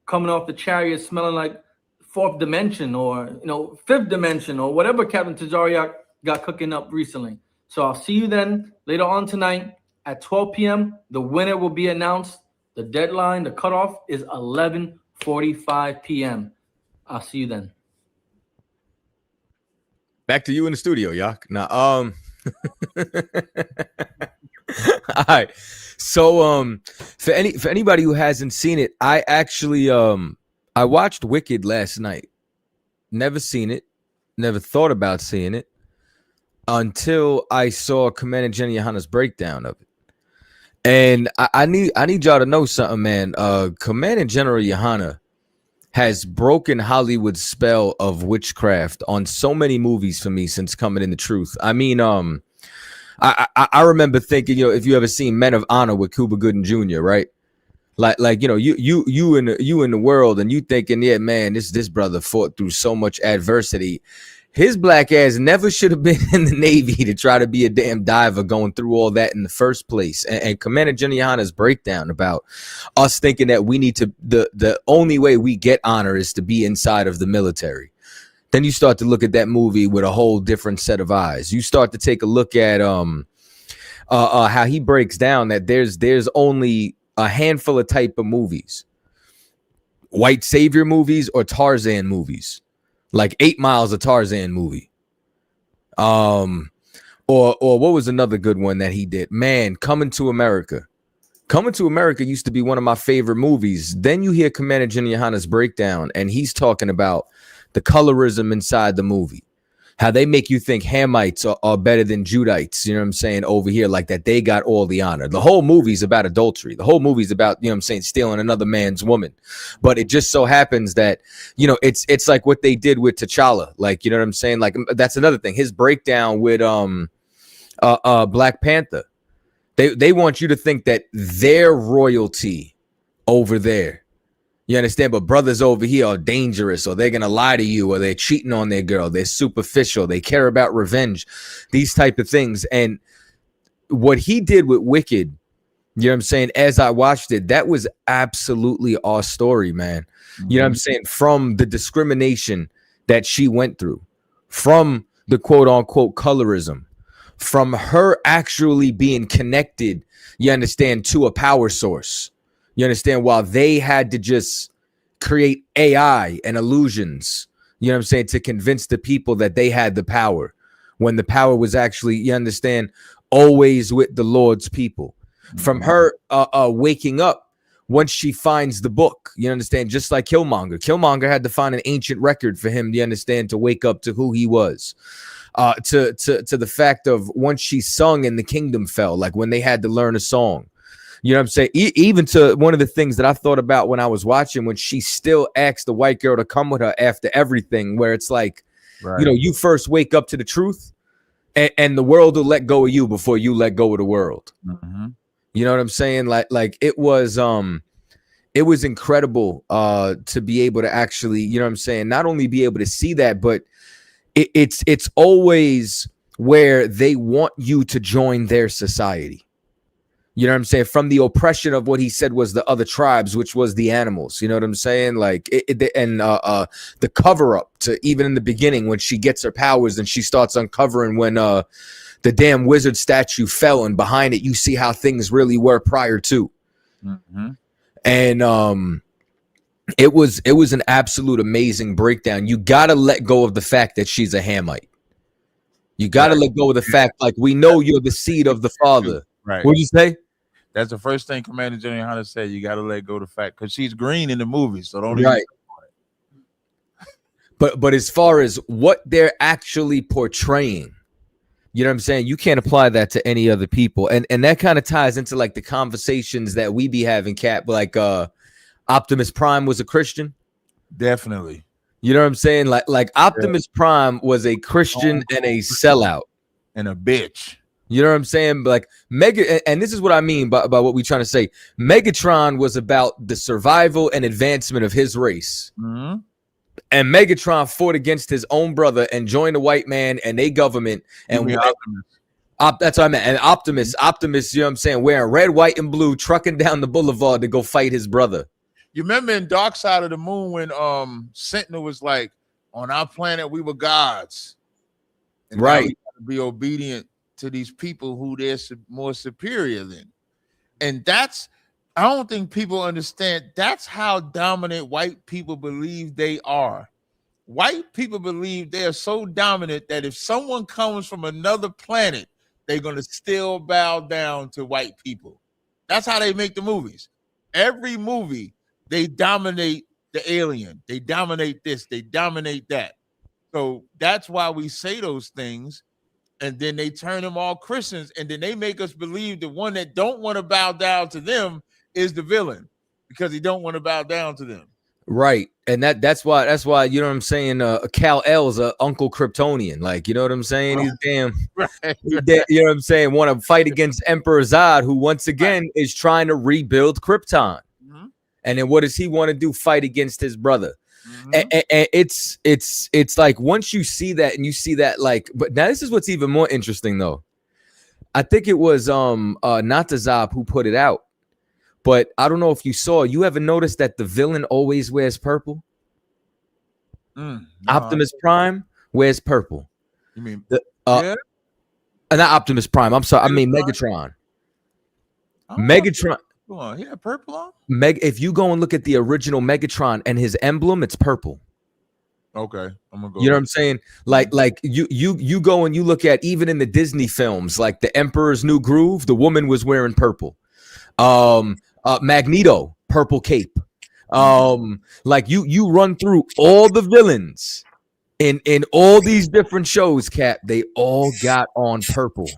Coming off the chariot smelling like fourth dimension or, fifth dimension or whatever Captain Tazariak got cooking up recently. So I'll see you then later on tonight at 12 p.m. The winner will be announced. The deadline, the cutoff is 11:45 p.m. I'll see you then. Back to you in the studio, Yak. Now, all right. So for anybody who hasn't seen it, I actually I watched Wicked last night. Never seen it, never thought about seeing it until I saw Commander Jenny Yohana's breakdown of it. And I need y'all to know something, man. Commander General Yohana has broken Hollywood's spell of witchcraft on so many movies for me since coming in the truth. I mean, I remember thinking, if you ever seen Men of Honor with Cuba Gooding Jr., right? Like you in the world, and you thinking, yeah, man, this brother fought through so much adversity. His black ass never should have been in the Navy to try to be a damn diver going through all that in the first place. And Commander Jenny Yohana's breakdown about us thinking that we need to, the only way we get honor is to be inside of the military. Then you start to look at that movie with a whole different set of eyes. You start to take a look at how he breaks down that there's only a handful of type of movies. White savior movies or Tarzan movies. Like 8 Miles, a Tarzan movie. Or what was another good one that he did? Man, Coming to America. Coming to America used to be one of my favorite movies. Then you hear Commander Jenny Yohana's breakdown, and he's talking about the colorism inside the movie. how they make you think Hamites are better than Judites, you know what I'm saying, over here, like that they got all the honor. The whole movie's about adultery. The whole movie's about, you know what I'm saying, stealing another man's woman. But it just so happens that, you know, it's like what they did with T'Challa. Like, you know what I'm saying? Like, that's another thing. His breakdown with Black Panther. They want you to think that they're royalty over there. You understand? But brothers over here are dangerous, or they're going to lie to you, or they're cheating on their girl. They're superficial. They care about revenge, these type of things. And what he did with Wicked, you know what I'm saying, as I watched it, that was absolutely our story, man. You know what I'm saying? From the discrimination that she went through, from the quote unquote colorism, from her actually being connected, you understand, to a power source. You understand? While they had to just create AI and illusions, you know what I'm saying, to convince the people that they had the power, when the power was actually, you understand, always with the Lord's people. From her waking up once she finds the book, you understand, just like Killmonger. Killmonger had to find an ancient record for him, you understand, to wake up to who he was. To the fact of once she sung and the kingdom fell, like when they had to learn a song. You know what I'm saying? Even to one of the things that I thought about when I was watching, when she still asked the white girl to come with her after everything, where it's like, you know, you first wake up to the truth and the world will let go of you before you let go of the world. You know what I'm saying? Like it was incredible to be able to actually, you know what I'm saying, not only be able to see that, but it's always where they want you to join their society. You know what I'm saying? From the oppression of what he said was the other tribes, which was the animals. You know what I'm saying? Like, the cover up to even in the beginning when she gets her powers and she starts uncovering when the damn wizard statue fell, and behind it you see how things really were prior to. And it was an absolute amazing breakdown. You gotta let go of the fact that she's a Hamite. You gotta let go of the fact, like, we know you're the seed of the father. Right. What'd you say? That's the first thing Commander General Hunter said. You got to let go of the fact, because she's green in the movie, so don't even. But as far as what they're actually portraying, you know what I'm saying, you can't apply that to any other people, and that kind of ties into like the conversations that we be having, Cap. Like Optimus Prime was a Christian, definitely. You know what I'm saying? Like Optimus Prime was a Christian and a sellout and a bitch. You know what I'm saying? Like and this is what I mean by what we're trying to say. Megatron was about the survival and advancement of his race. And Megatron fought against his own brother and joined the white man and their government. And that's what I meant. And Optimus, you know what I'm saying, wearing red, white, and blue, trucking down the boulevard to go fight his brother. You remember in Dark Side of the Moon when Sentinel was like, on our planet we were gods. And right. We gotta be obedient to these people who they're more superior than. And that's, I don't think people understand, that's how dominant white people believe they are. White people believe they are so dominant that if someone comes from another planet, they're going to still bow down to white people. That's how they make the movies. Every movie, they dominate the alien. They dominate this. They dominate that. So that's why we say those things. And then they turn them all Christians, and then they make us believe the one that don't want to bow down to them is the villain because he don't want to bow down to them. Right. And that's why, you know what I'm saying? Kal-El's a Uncle Kryptonian. Like, you know what I'm saying? He's damn, you know what I'm saying? Want to fight against Emperor Zod, who once again is trying to rebuild Krypton. And then what does he want to do? Fight against his brother. And it's like once you see that and you see that, like, but now this is what's even more interesting though. I think it was Natazab who put it out, but I don't know if you saw. You ever noticed that the villain always wears purple? Optimus Prime wears purple. You mean not Optimus Prime? I'm sorry, I mean Megatron. Megatron. Come on, he had purple on? If you go and look at the original Megatron and his emblem, it's purple. Okay, I'm gonna go. You know what I'm saying? Like you go and you look at even in the Disney films, like the Emperor's New Groove, the woman was wearing purple. Magneto, purple cape. Like you run through all the villains, In all these different shows, Cap, they all got on purple.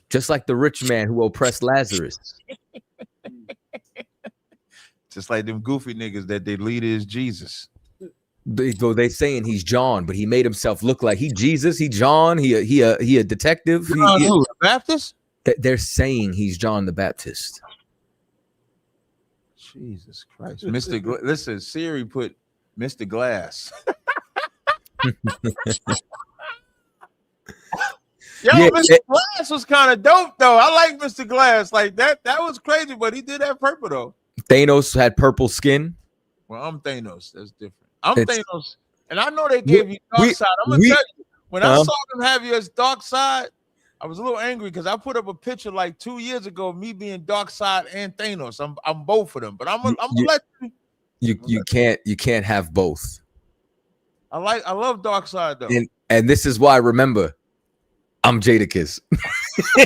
Just like the rich man who oppressed Lazarus. Just like them goofy niggas that their leader is Jesus. They saying he's John, but he made himself look like he Jesus, he John, he a detective. Who, a Baptist? They're saying he's John the Baptist. Jesus Christ. Listen, Siri put Mr. Glass. Yo, Yeah, Mr. Glass was kind of dope though. I like Mr. Glass. Like that was crazy, but he did have purple though. Thanos had purple skin. Well, I'm Thanos. That's different. Thanos, and I know they gave you dark side. I'm gonna tell you, when I saw them have you as dark side, I was a little angry because I put up a picture like 2 years ago of me being dark side and Thanos. I'm both of them, but I'm gonna let you. You can't have both. I love dark side though. And this is why, remember, I'm Jadakiss. You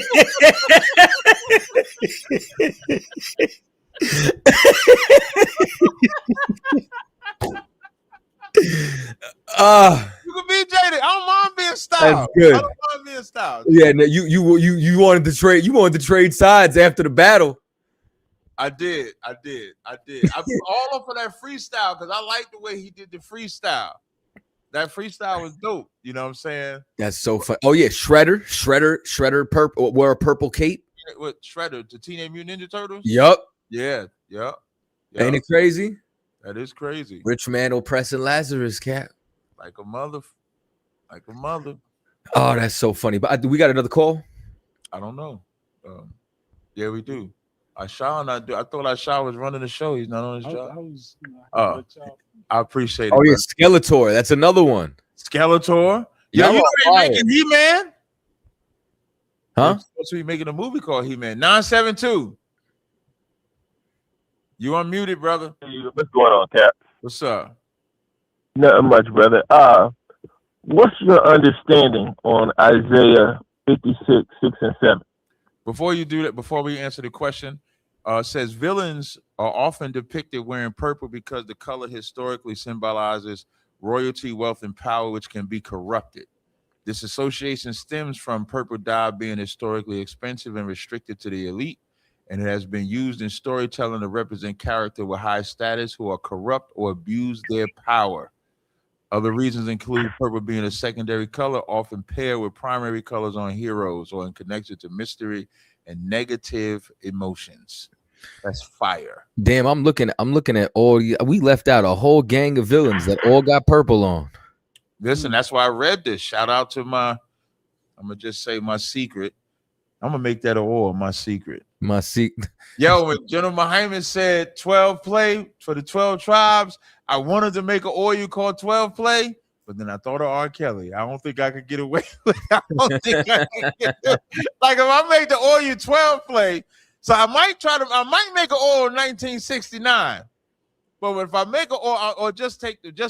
can be jaded. I don't mind being styled. That's good. I don't mind being styled. Yeah, no, you wanted to trade. You wanted to trade sides after the battle. I did. I put all up for that freestyle because I like the way he did the freestyle. That freestyle was dope. You know what I'm saying? That's so fun. Oh yeah, Shredder, purple. Wear a purple cape. What Shredder? The Teenage Mutant Ninja Turtles. Yup. Yeah. Ain't it crazy? That is crazy. Rich man oppressing Lazarus, Cap. Like a mother. Oh, that's so funny. But we got another call. I don't know. Yeah, we do. Asha not do. I thought Asha was running the show. He's not on his job. I appreciate it. Oh yeah, Skeletor. That's another one. Skeletor. Yo, you know they making He-Man? Huh? They're supposed to be making a movie called He-Man. 972. You unmuted, brother. What's going on, Cap? What's up? Nothing much, brother. What's your understanding on Isaiah 56, 6 and 7? Before you do that, before we answer the question, says villains are often depicted wearing purple because the color historically symbolizes royalty, wealth, and power, which can be corrupted. This association stems from purple dye being historically expensive and restricted to the elite, and it has been used in storytelling to represent character with high status who are corrupt or abuse their power. Other reasons include purple being a secondary color, often paired with primary colors on heroes or in connection to mystery and negative emotions. That's fire. Damn, I'm looking at all. We left out a whole gang of villains that all got purple on. Listen, that's why I read this. Shout out to I'm gonna just say my secret. I'm gonna make that my secret. My secret. Yo, when General Muhammad said 12 play for the 12 tribes, I wanted to make an oil called 12 play, but then I thought of R. Kelly. I don't think I could get away with it. I don't think I could get it. Like if I make the oil 12 play, so I might make an oil 1969. But if I make an oil or just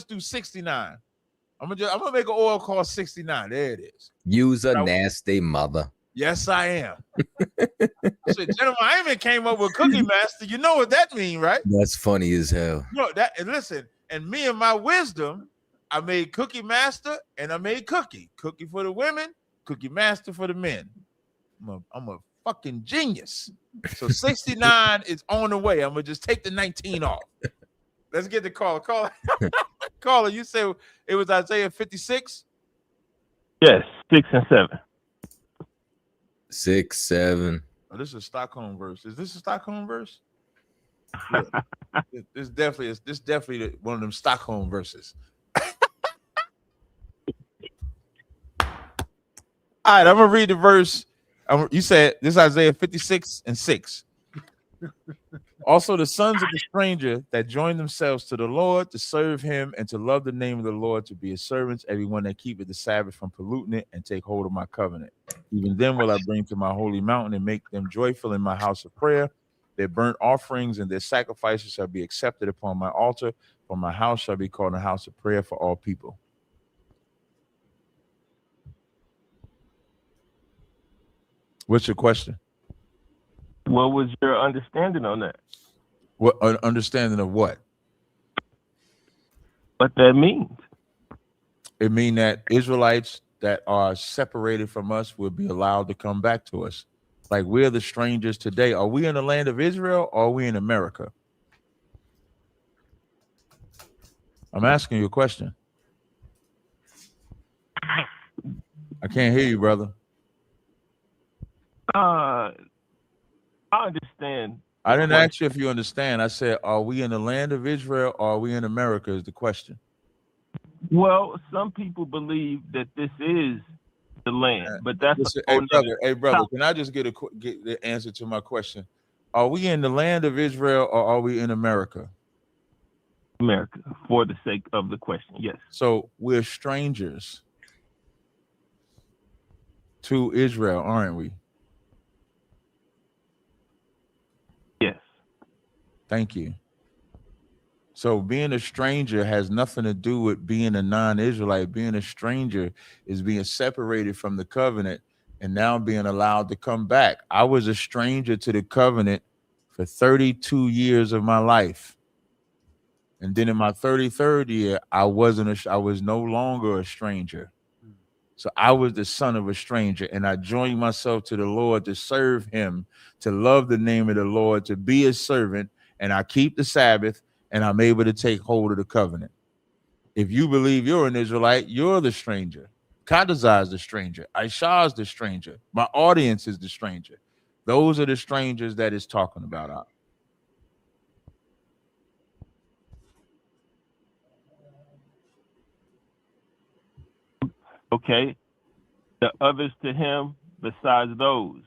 do 69, I'm gonna make an oil called 69. There it is. Use a nasty mother. Yes, I am. Shit, General Muhammad came up with Cookie Master. You know what that means, right? That's funny as hell. You know that. And listen, and me and my wisdom, I made Cookie Master and I made Cookie for the women, Cookie Master for the men. I'm a fucking genius. So 69 is on the way. I'm gonna just take the 19 off. Let's get the caller. Caller, you said it was Isaiah 56? Yes, 6 and 7. 6, 7. Oh, this is a Stockholm verse. Is this a Stockholm verse? Yeah. This definitely one of them Stockholm verses. All right, I'm gonna read the verse. You said this is Isaiah 56 and 6. Also, the sons of the stranger that join themselves to the Lord to serve him and to love the name of the Lord, to be his servants, everyone that keepeth the Sabbath from polluting it and take hold of my covenant. Even them will I bring to my holy mountain and make them joyful in my house of prayer. Their burnt offerings and their sacrifices shall be accepted upon my altar, for my house shall be called a house of prayer for all people. What's your question? What was your understanding on that? What understanding of what? What that means? It means that Israelites that are separated from us will be allowed to come back to us. Like we're the strangers today. Are we in the land of Israel or are we in America? I'm asking you a question. I can't hear you, brother. I understand. I didn't ask you if you understand. I said, are we in the land of Israel or are we in America is the question. Well, some people believe that this is the land, but that's Listen, a whole hey brother, can I just get the answer to my question? Are we in the land of Israel or are we in America? America, for the sake of the question, yes. So we're strangers to Israel, aren't we? Yes. Thank you. So being a stranger has nothing to do with being a non-Israelite. Being a stranger is being separated from the covenant and now being allowed to come back. I was a stranger to the covenant for 32 years of my life. And then in my 33rd year, I was no longer a stranger. So I was the son of a stranger, and I joined myself to the Lord to serve him, to love the name of the Lord, to be his servant, and I keep the Sabbath, and I'm able to take hold of the covenant. If you believe you're an Israelite, you're the stranger. Kadazai is the stranger. Aisha is the stranger. My audience is the stranger. Those are the strangers that it's talking about. Okay. The others to him besides those.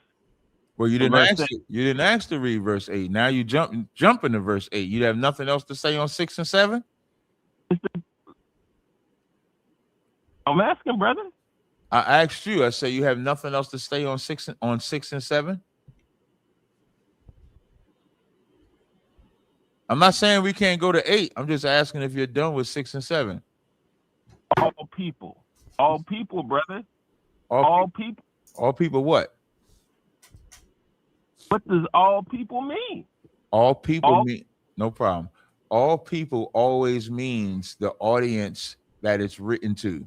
Well, you didn't ask to read verse 8. Now you jump into verse 8. You have nothing else to say on 6 and 7? I'm asking, brother. I asked you. I said you have nothing else to say on 6 and 7. I'm not saying we can't go to 8. I'm just asking if you're done with 6 and 7. All people, brother. All people. All people what? What does all people mean? All people mean no problem. All people always means the audience that it's written to.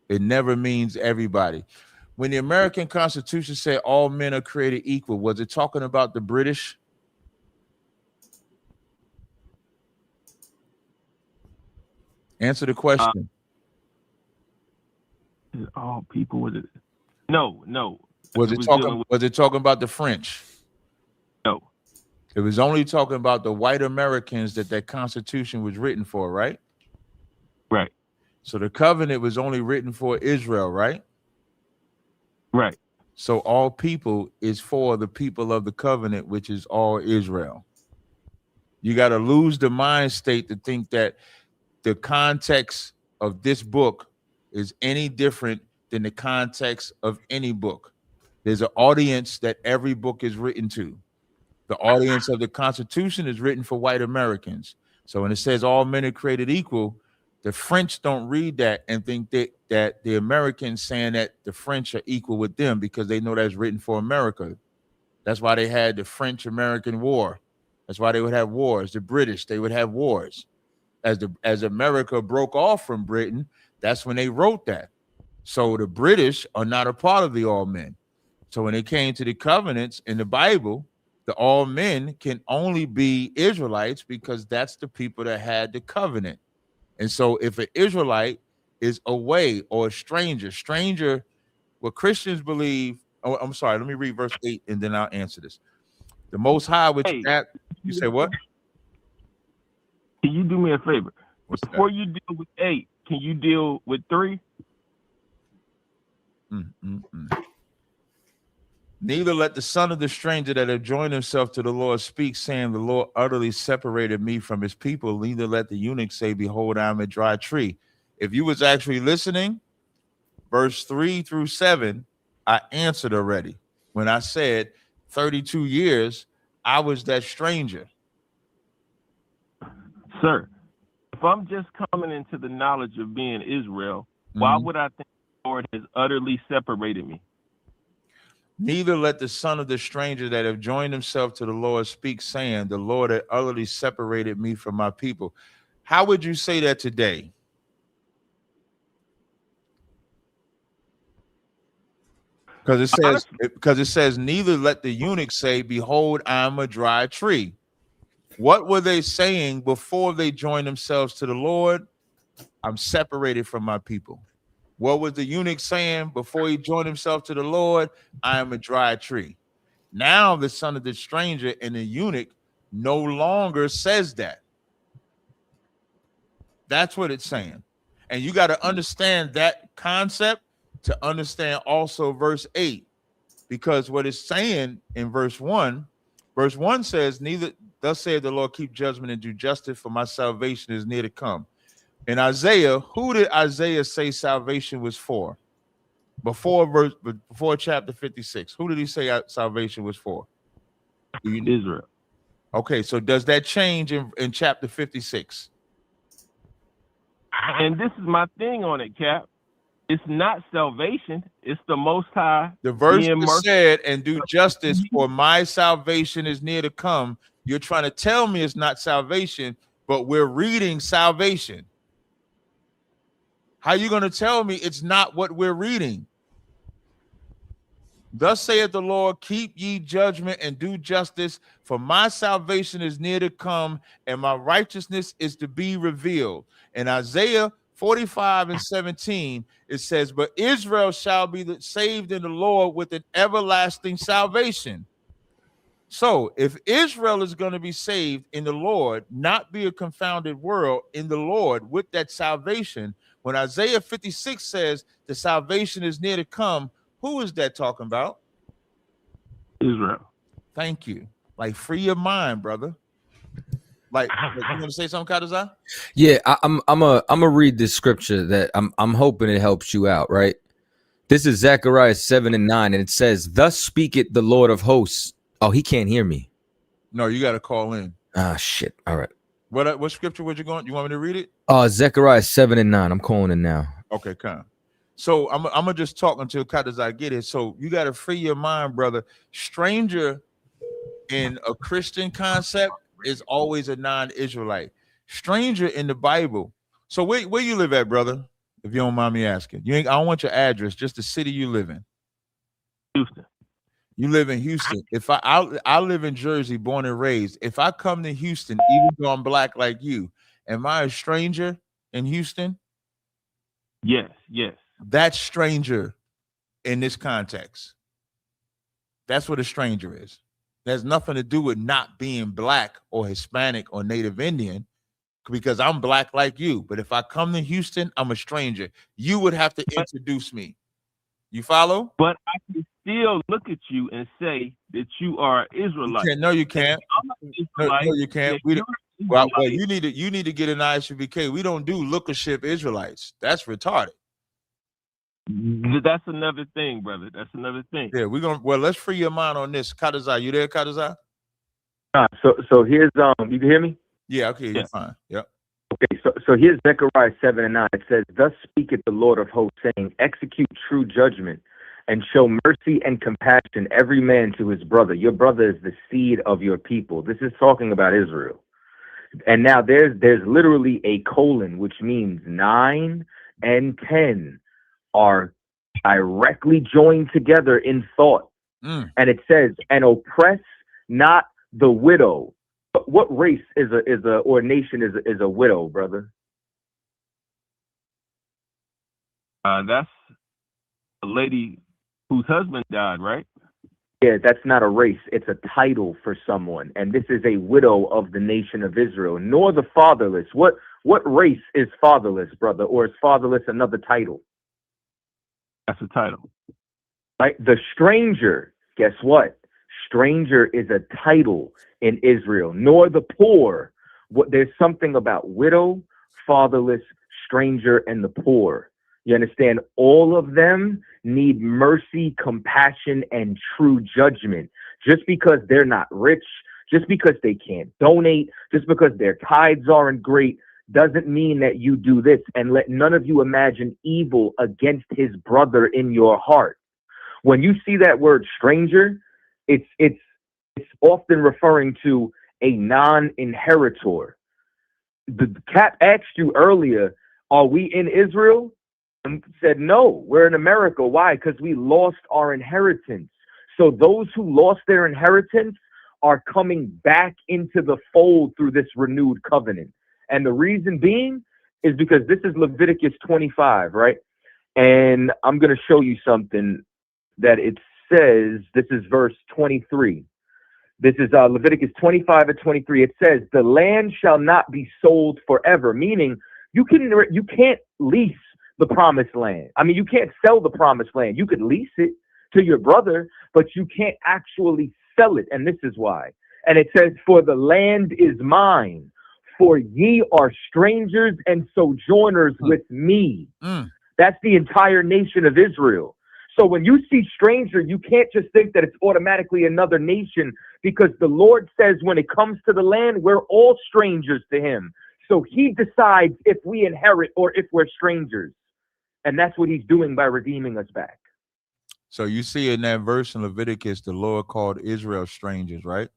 It never means everybody. When the American Constitution said all men are created equal, was it talking about the British? Answer the question. All people was it? No. Was it talking about the French? No. It was only talking about the white Americans that Constitution was written for, right? Right. So the covenant was only written for Israel, right? Right. So all people is for the people of the covenant, which is all Israel. You got to lose the mind state to think that the context of this book is any different than the context of any book. There's an audience that every book is written to. The audience of the Constitution is written for white Americans. So when it says all men are created equal, the French don't read that and think that the Americans saying that the French are equal with them because they know that's written for America. That's why they had the French-American War. That's why they would have wars. The British, they would have wars. As America broke off from Britain, that's when they wrote that. So the British are not a part of the all men. So when it came to the covenants in the Bible, the all men can only be Israelites because that's the people that had the covenant. And so if an Israelite is away or a stranger, what Christians believe, I'm sorry, let me read verse 8 and then I'll answer this. The Most High, which you say what? Can you do me a favor? Before you deal with 8, can you deal with 3? Neither let the son of the stranger that have joined himself to the Lord speak, saying, the Lord utterly separated me from his people. Neither let the eunuch say, behold, I am a dry tree. If you was actually listening, verse 3 through 7, I answered already. When I said 32 years, I was that stranger. Sir, if I'm just coming into the knowledge of being Israel, why would I think the Lord has utterly separated me? Neither let the son of the stranger that have joined himself to the Lord speak, saying, the Lord had utterly separated me from my people. How would you say that today? Because it says, neither let the eunuch say, behold, I am a dry tree. What were they saying before they joined themselves to the Lord? I'm separated from my people. What was the eunuch saying before he joined himself to the Lord? I am a dry tree. Now the son of the stranger and the eunuch no longer says that. That's what it's saying. And you got to understand that concept to understand also verse 8. Because what it's saying in verse 1 says, neither thus saith the Lord, keep judgment and do justice, for my salvation is near to come. In Isaiah, who did Isaiah say salvation was for? Before chapter 56, who did he say salvation was for? Israel. Okay, so does that change in chapter 56? And this is my thing on it, Cap. It's not salvation. It's the Most High. The verse said, and do justice, for my salvation is near to come. You're trying to tell me it's not salvation, but we're reading salvation. How are you going to tell me it's not what we're reading? Thus saith the Lord, keep ye judgment and do justice, for my salvation is near to come, and my righteousness is to be revealed. In Isaiah 45:17, it says, but Israel shall be saved in the Lord with an everlasting salvation. So if Israel is going to be saved in the Lord, not be a confounded world in the Lord with that salvation, when Isaiah 56 says the salvation is near to come, who is that talking about? Israel. Thank you. Like, free your mind, brother. Like, you want to say something, Kadazai? Yeah, I'm a read this scripture that I'm hoping it helps you out, right? This is Zechariah 7:9, and it says, "Thus speaketh the Lord of hosts." Oh, he can't hear me. No, you got to call in. Ah, shit. All right. What scripture was you going? You want me to read it? Zechariah 7:9. I'm calling it now. Okay, come. So I'm gonna just talk until Kadazai get it. So you got to free your mind, brother. Stranger in a Christian concept is always a non-Israelite. Stranger in the Bible. So where you live at, brother? If you don't mind me asking. I don't want your address, just the city you live in. Houston. You live in Houston. If I live in Jersey, born and raised. If I come to Houston, even though I'm black like you, am I a stranger in Houston? Yes. That's stranger in this context. That's what a stranger is. There's nothing to do with not being black or Hispanic or Native Indian, because I'm black like you. But if I come to Houston, I'm a stranger. You would have to introduce me. You follow? But I can still look at you and say that you are Israelite. No, you can't. No, you can't. Well, you need to get an ISUBK. We don't do lookership Israelites. That's retarded. That's another thing, brother. That's another thing. Yeah, let's free your mind on this. Kadazai, you there, Kadazai? So here's you can hear me? Yeah, okay, you're fine. Yep. Okay, so here's Zechariah 7:9. It says, "Thus speaketh the Lord of hosts, saying, execute true judgment, and show mercy and compassion every man to his brother. Your brother is the seed of your people." This is talking about Israel. And now there's literally a colon, which means 9 and 10 are directly joined together in thought. And it says, "And oppress not the widow." But what race or nation is a widow, brother? That's a lady whose husband died, right? Yeah, that's not a race. It's a title for someone. And this is a widow of the nation of Israel, nor the fatherless. What race is fatherless, brother? Or is fatherless another title? That's a title. Right? The stranger, guess what? Stranger is a title in Israel, nor the poor. There's something about widow, fatherless, stranger, and the poor. You understand? All of them need mercy, compassion, and true judgment. Just because they're not rich, just because they can't donate, just because their tithes aren't great, doesn't mean that you do this. And let none of you imagine evil against his brother in your heart. When you see that word stranger, it's often referring to a non-inheritor. The cat asked you earlier, are we in Israel? and said, no, we're in America. Why? Because we lost our inheritance. So those who lost their inheritance are coming back into the fold through this renewed covenant. And the reason being is because this is Leviticus 25, right? And I'm going to show you something that it says. This is verse 23. This is Leviticus 25 and 23. It says, the land shall not be sold forever, meaning you can't lease the promised land. I mean, you can't sell the promised land. You could lease it to your brother, but you can't actually sell it. And this is why. And it says, for the land is mine, for ye are strangers and sojourners with me. That's the entire nation of Israel. So when you see stranger, you can't just think that it's automatically another nation, because the Lord says when it comes to the land, we're all strangers to him. So he decides if we inherit or if we're strangers. And that's what he's doing by redeeming us back. So you see in that verse in Leviticus, the Lord called Israel strangers, right?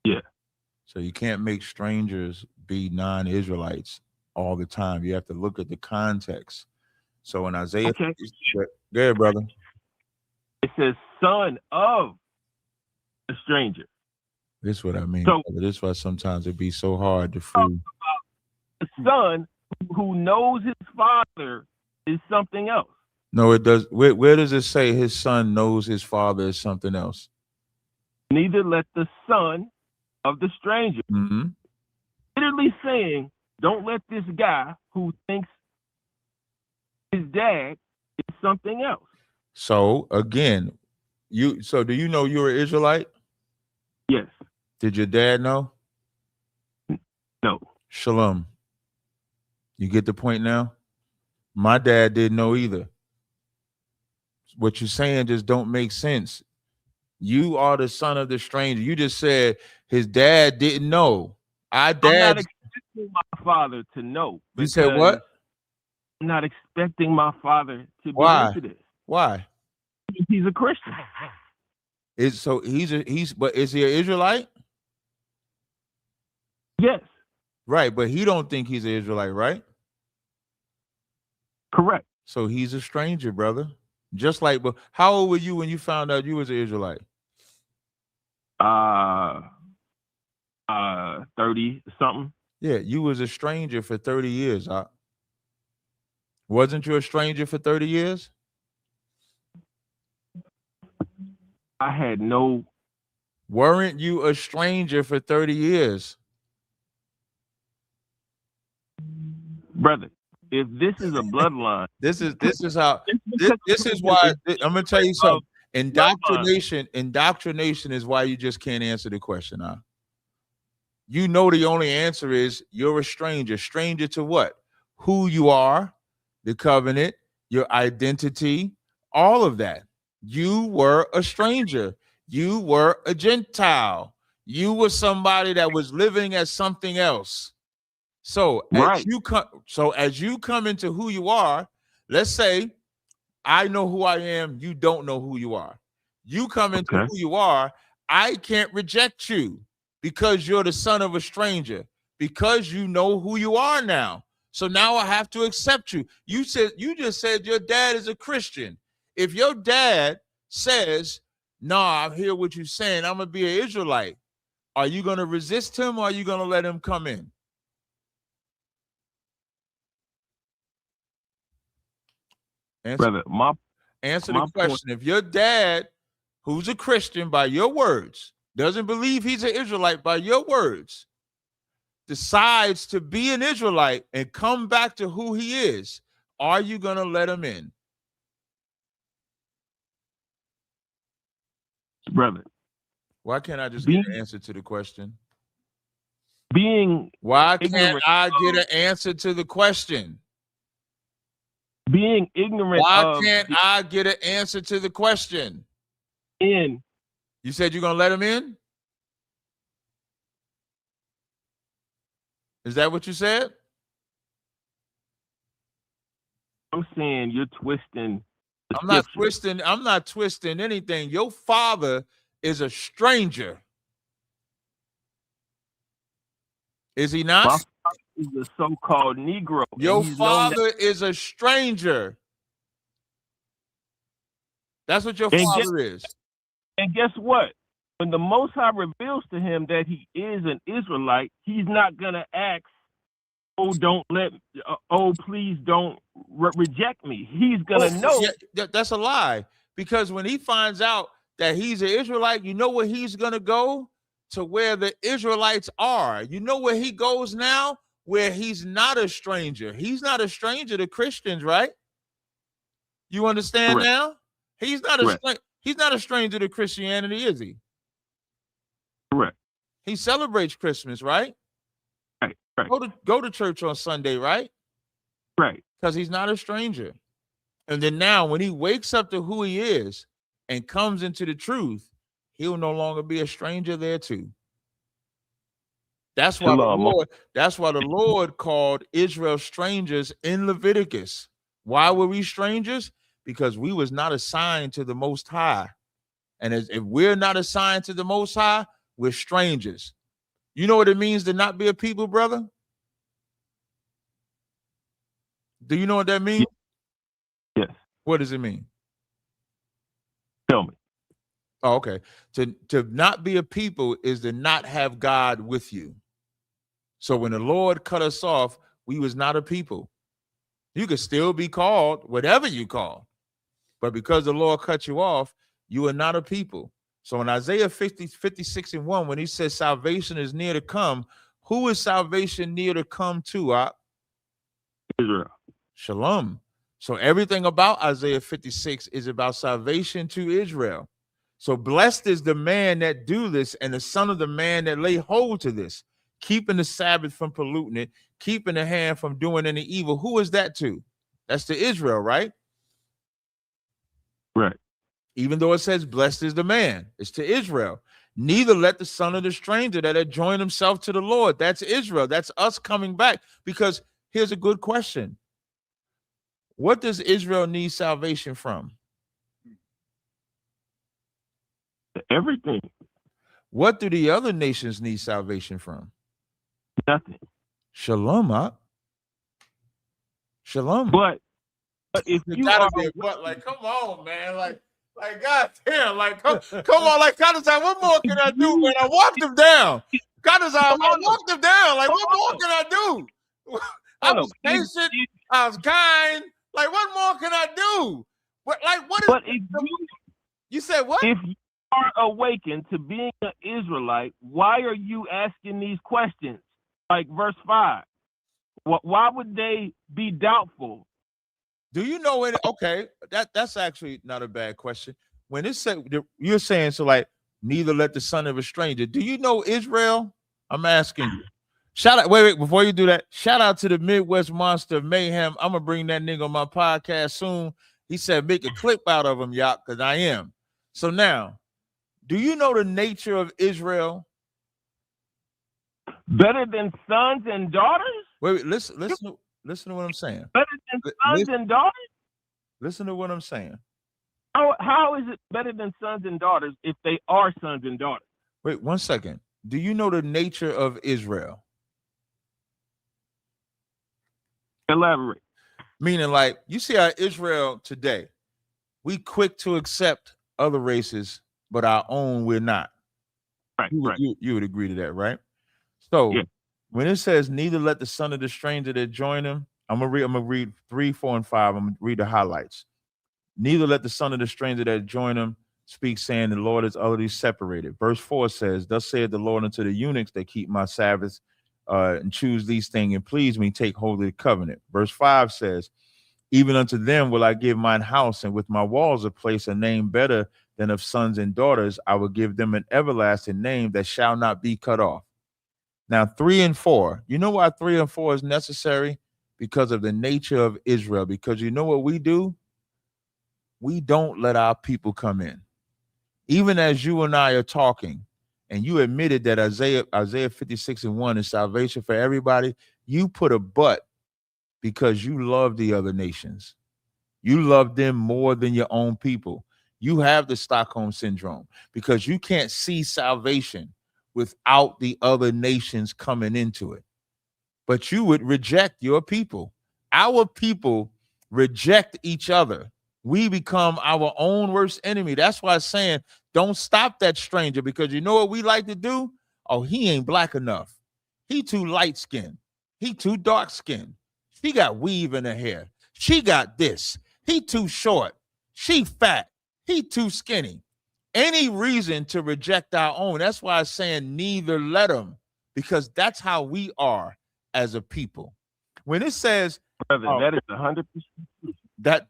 Yeah. So you can't make strangers be non-Israelites all the time. You have to look at the context. So in Isaiah, Okay. Go ahead, brother. It says son of a stranger. This is what I mean. So- brother. This is why sometimes it be so hard to fool. A son who knows his father is something else. No, it does. Where does it say his son knows his father is something else? Neither let the son of the stranger. Mm-hmm. Literally saying, don't let this guy who thinks his dad is something else. So again, do you know you're an Israelite? Yes. Did your dad know? No. Shalom. You get the point now? My dad didn't know either. What you're saying just don't make sense. You are the son of the stranger. You just said his dad didn't know. I'm not expecting my father to know. You said what? I'm not expecting my father to be Why? into this. Why? He's a Christian. But is he an Israelite? Yes. Right, but he don't think he's an Israelite, right? Correct. So he's a stranger, brother. Just like, but how old were you when you found out you was an Israelite? 30 something. Yeah, you was a stranger for 30 years. Wasn't you a stranger for 30 years? I had no. Weren't you a stranger for 30 years? Brother, if this is a bloodline. This is how this is why I'm gonna tell you something. Indoctrination is why you just can't answer the question, huh? You know the only answer is you're a stranger. Stranger to what? Who you are, the covenant, your identity, all of that. You were a stranger. You were a Gentile. You were somebody that was living as something else. So as you come into who you are, let's say I know who I am, you don't know who you are. You come into who you are, I can't reject you because you're the son of a stranger, because you know who you are now. So now I have to accept you. You just said your dad is a Christian. If your dad says, "Nah, I hear what you're saying, I'm gonna be an Israelite," are you gonna resist him or are you gonna let him come in? Answer the question. If your dad, who's a Christian by your words, doesn't believe he's an Israelite by your words, decides to be an Israelite and come back to who he is, are you going to let him in? Brother. Why can't I just get an answer to the question? Why can't I get an answer to the question? Being ignorant. Why can't I get an answer to the question? You said you're gonna let him in? Is that what you said? I'm saying you're twisting. I'm not twisting anything. Your father is a stranger. Is he not? is a so-called Negro. Your and he's known father is a stranger. That's what your And father is. And guess what? When the Most High reveals to him that he is an Israelite, he's not gonna ask, "Oh, please don't reject me." He's gonna know. Yeah, that's a lie. Because when he finds out that he's an Israelite, you know where he's gonna go? To where the Israelites are. You know where he goes now? Where he's not a stranger. He's not a stranger to Christians, right? You understand now? He's not he's not a stranger to Christianity, is he? Correct. He celebrates Christmas, right? Right. Go to church on Sunday, right? Right. Because he's not a stranger. And then now when he wakes up to who he is and comes into the truth, he'll no longer be a stranger there too. That's why the Lord called Israel strangers in Leviticus. Why were we strangers? Because we was not assigned to the Most High. And if we're not assigned to the Most High, we're strangers. You know what it means to not be a people, brother? Do you know what that means? Yes. What does it mean? Tell me. Oh, okay. To not be a people is to not have God with you. So when the Lord cut us off, we was not a people. You could still be called whatever you call, but because the Lord cut you off, you are not a people. So in Isaiah 56:1, when he says salvation is near to come, who is salvation near to come to? Israel. Shalom. So everything about Isaiah 56 is about salvation to Israel. So blessed is the man that do this, and the son of the man that lay hold to this, keeping the Sabbath from polluting it, keeping the hand from doing any evil. Who is that to? That's to Israel, right? Right. Even though it says blessed is the man, it's to Israel. Neither let the son of the stranger that had joined himself to the Lord. That's Israel. That's us coming back. Because here's a good question. What does Israel need salvation from? Everything. What do the other nations need salvation from? Nothing. Shalom, huh? Shalom. But if you gotta be a but, like, come on, man, like goddamn, like come on, like Kadazai, what more can I do, man? I walked him down. Kadazai, I walked him down. Like, what more can I do? I was patient. I was kind. Like, what more can I do? What is? But if you said what? If you are awakened to being an Israelite, why are you asking these questions? Like verse 5. Why would they be doubtful? Do you know it? Okay, that's actually not a bad question. When it said you're saying so, like, neither let the son of a stranger. Do you know Israel? I'm asking you. Shout out, wait, before you do that, shout out to the Midwest Monster of Mayhem. I'm gonna bring that nigga on my podcast soon. He said make a clip out of him, y'all, because I am. So now, do you know the nature of Israel? Better than sons and daughters? Wait, listen to what I'm saying. Better than sons and daughters? Listen to what I'm saying. How is it better than sons and daughters if they are sons and daughters? Wait 1 second. Do you know the nature of Israel? Elaborate. Meaning, like, you see how Israel today, we quick to accept other races, but our own we're not. Right. You would agree to that, right? So when it says neither let the son of the stranger that join him, I'm gonna read 3, 4, and 5. I'm gonna read the highlights. Neither let the son of the stranger that join him speak, saying the Lord is utterly separated. Verse 4 says, thus saith the Lord unto the eunuchs that keep my Sabbaths and choose these things and please me, take hold of the covenant. Verse 5 says, even unto them will I give mine house, and with my walls a place, a name better than of sons and daughters. I will give them an everlasting name that shall not be cut off. Now, 3 and 4, you know why 3 and 4 is necessary? Because of the nature of Israel. Because you know what we do? We don't let our people come in. Even as you and I are talking, and you admitted that Isaiah 56:1 is salvation for everybody, you put a but because you love the other nations. You love them more than your own people. You have the Stockholm syndrome because you can't see salvation without the other nations coming into it. but you would reject your people. Our people reject each other. We become our own worst enemy. That's why I'm saying don't stop that stranger, because you know what we like to do? Oh, he ain't black enough. He too light skinned. He too dark skinned. She got weave in her hair. She got this. He too short. She fat. He too skinny. Any reason to reject our own. That's why I'm saying neither let them, because that's how we are as a people. When it says, brother, that is 100%.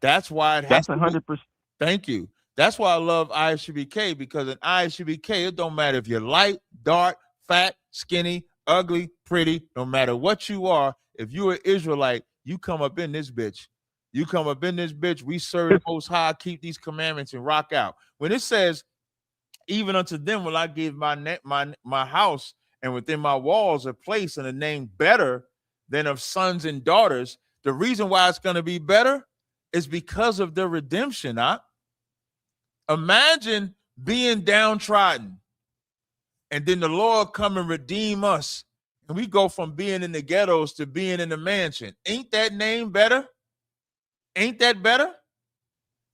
That's why it has That's 100%. Thank you. That's why I love ISUBK, because in ISUBK, it don't matter if you're light, dark, fat, skinny, ugly, pretty, no matter what you are. If you're an Israelite, you come up in this bitch. You come up in this bitch. We serve the Most High, keep these commandments, and rock out. When it says, even unto them will I give my house and within my walls a place and a name better than of sons and daughters. The reason why it's going to be better is because of the redemption. Imagine being downtrodden and then the Lord come and redeem us, and we go from being in the ghettos to being in the mansion. Ain't that name better? Ain't that better?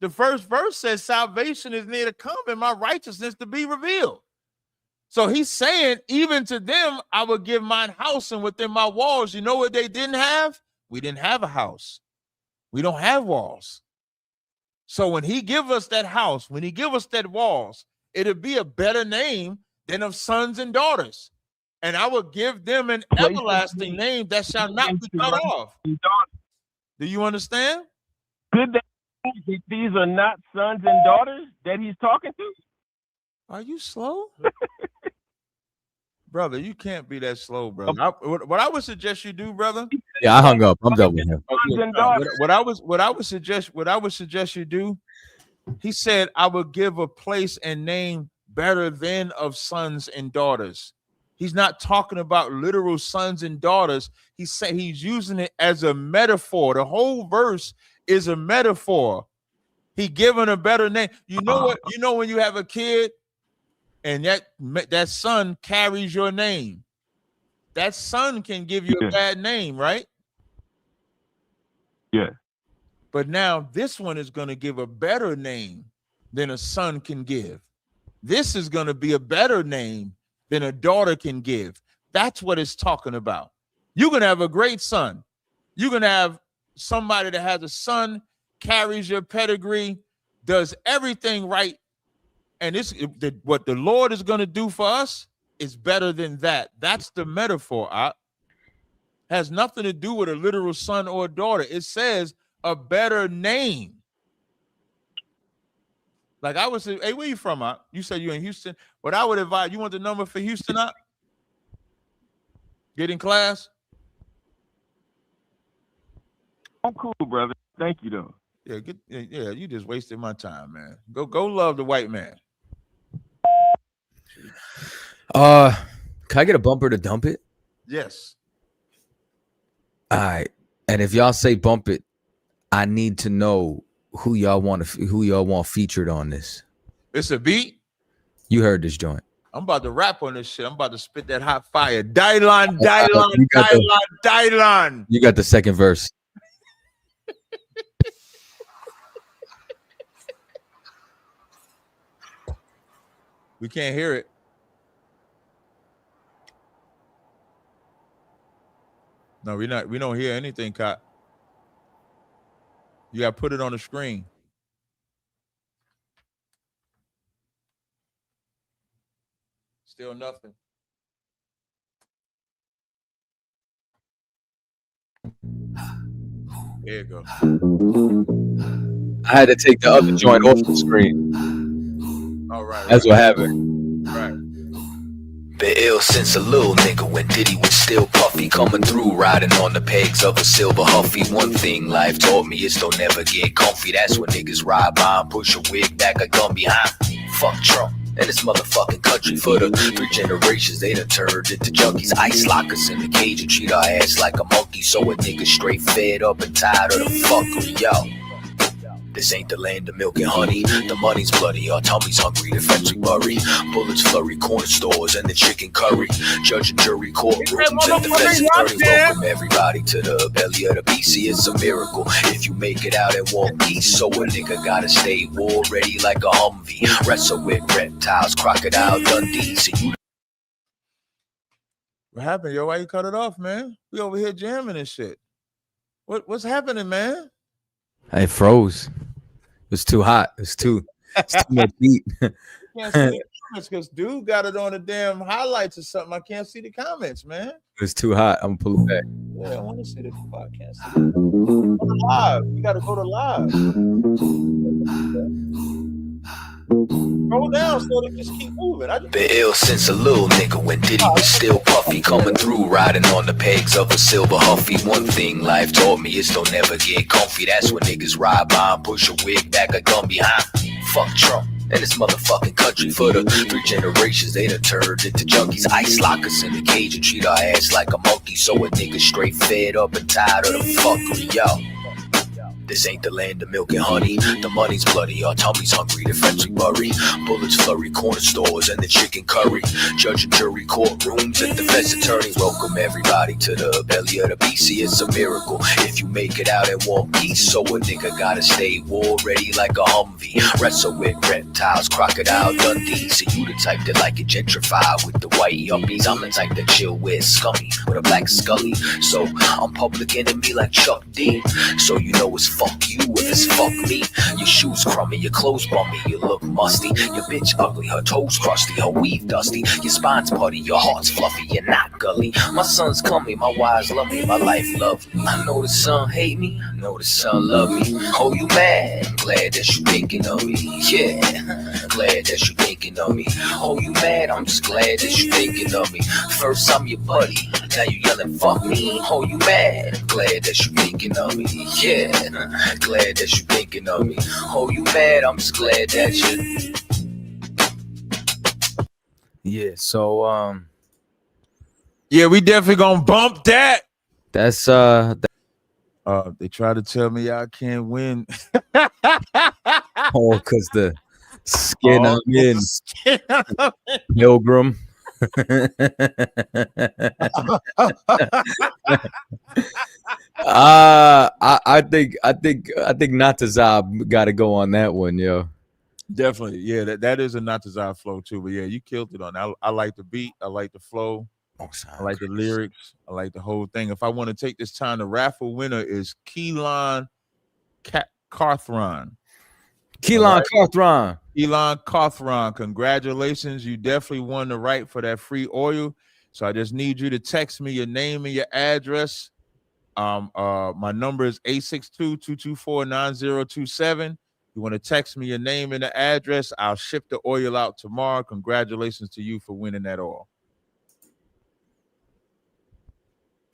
The first verse says salvation is near to come and my righteousness to be revealed. So he's saying, even to them, I will give mine house and within my walls. You know what they didn't have? We didn't have a house. We don't have walls. So when he give us that house, when he give us that walls, it'll be a better name than of sons and daughters. And I will give them an everlasting name that shall not be cut off. Do you understand? Could these are not sons and daughters that he's talking to? Are you slow? Brother, you can't be that slow, brother. What I would suggest you do, brother. Yeah, I hung up. I'm done with him. What I would suggest you do. He said, I will give a place and name better than of sons and daughters. He's not talking about literal sons and daughters. He's using it as a metaphor. The whole verse is a metaphor. He given a better name. You know what? You know when you have a kid and that son carries your name. That son can give you a bad name, right? Yeah. But now this one is going to give a better name than a son can give. This is going to be a better name than a daughter can give. That's what it's talking about. You're going to have a great son. You're going to have somebody that has a son, carries your pedigree, does everything right. And what the Lord is going to do for us is better than that. That's the metaphor. Has nothing to do with a literal son or daughter. It says a better name. Like I would say, hey, where you from? You said you in Houston. What I would advise, you want the number for Houston? Get in class. I'm cool, brother. Thank you, though. Yeah, you just wasted my time, man. Go love the white man. Can I get a bumper to dump it? Yes. All right. And if y'all say bump it, I need to know who y'all want featured on this. It's a beat. You heard this joint. I'm about to rap on this shit. I'm about to spit that hot fire. Dylan. You got the second verse. We can't hear it. No, we don't hear anything, Cot. You gotta put it on the screen. Still nothing. There you go. I had to take the other joint off the screen. All right. That's what happened. Right. Been ill since a little nigga when Diddy was still puffy. Coming through, riding on the pegs of a silver Huffy. One thing life taught me is don't never get comfy. That's when niggas ride by and push a wig back a gun behind. Fuck Trump and this motherfucking country. For the 3 generations, they done turned into junkies. Ice lock us in the cage and treat our ass like a monkey. So a nigga straight fed up and tired of the fuckery, yo. This ain't the land of milk and honey. The money's bloody, our tummy's hungry, the French we worry. Bullets flurry, corner stores, and the chicken curry. Judge and jury, courtrooms, and defense attorneys. Welcome everybody to the belly of the beast. See, it's a miracle if you make it out in one piece. So a nigga gotta stay war ready like a Humvee. Wrestle with reptiles, crocodile Dundee. See, you. What happened, yo? Why you cut it off, man? We over here jamming and shit. What's happening, man? I froze. It was too hot. It's too much heat. Can't see the comments because dude got it on the damn highlights or something. I can't see the comments, man. It's too hot. I'm gonna pull it back. Yeah, I want to see the fuck. I can't see it. Go to live. You gotta go to live. Scroll down so they just keep moving. Been ill since a little nigga when Diddy was still puffy. Coming through, riding on the pegs of a silver Huffy. One thing life taught me is don't never get comfy. That's when niggas ride by and push a wig back, a gun behind. Fuck Trump and this motherfucking country. For the 3 generations, they done turned into junkies. Ice lock us in the cage and treat our ass like a monkey. So a nigga straight fed up and tired of the fuckery, yo. This ain't the land of milk and honey. The money's bloody, our tummy's hungry, the French we worry. Bullets flurry, corner stores, and the chicken curry. Judge and jury, courtrooms, and defense attorneys. Welcome everybody to the belly of the beast. See, it's a miracle if you make it out in one piece. So a nigga gotta stay war ready like a Humvee. Wrestle with reptiles, crocodile Dundee. See, you the type that like it gentrified with the white yuppies. I'm the type that chill with scummy with a black scully. So I'm public enemy like Chuck D. So you know it's fuck you if it's fuck me. Your shoes crummy, your clothes bummy, you look musty. Your bitch ugly, her toes crusty, her weave dusty. Your spine's putty, your heart's fluffy, you're not gully. My son's coming, my wives love me, my life lovely. I know the son hate me, I know the son love me. Oh, you mad? I'm glad that you thinking of me. Yeah, glad that you thinking of me. Oh, you mad? I'm just glad that you thinking of me. First I'm your buddy, now you yelling fuck me. Oh, you mad? I'm glad that you thinking of me. Yeah, glad that you thinking of me. Oh, you mad? I'm just glad that you. Yeah. So yeah, we definitely gonna bump that. That's they try to tell me I can't win. Oh, cause the skin I'm in. Pilgrim. I think Natazab got to go on that one, yo. Definitely, yeah. That is a Natazab flow too. But yeah, you killed it on that. I like the beat. I like the flow. I like the lyrics. I like the whole thing. If I want to take this time, the raffle winner is Keelan Carthron. Keelan Carthron. Keelan Carthron. Congratulations. You definitely won the right for that free oil. So I just need you to text me your name and your address. My number is 862-224-9027. You want to text me your name and the address, I'll ship the oil out tomorrow. Congratulations to you for winning that oil.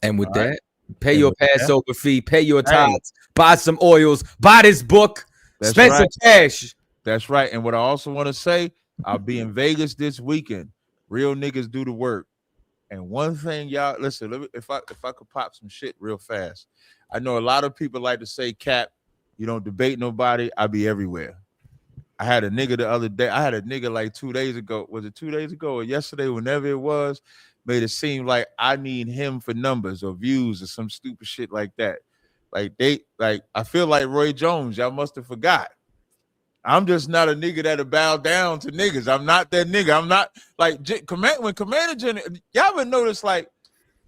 And with that, pay your Passover fee, pay your tithes, buy some oils, buy this book, spend some cash. That's right. And what I also want to say, I'll be in Vegas this weekend. Real niggas do the work. And one thing, y'all, listen, if I could pop some shit real fast. I know a lot of people like to say, Cap, you don't debate nobody. I be everywhere. I had a nigga the other day. I had a nigga like 2 days ago. Was it 2 days ago or yesterday? Whenever it was, made it seem like I need him for numbers or views or some stupid shit like that. I feel like Roy Jones. Y'all must have forgot. I'm just not a nigga that'll bow down to niggas. I'm not that nigga. I'm not like when Commander General. Y'all ever notice like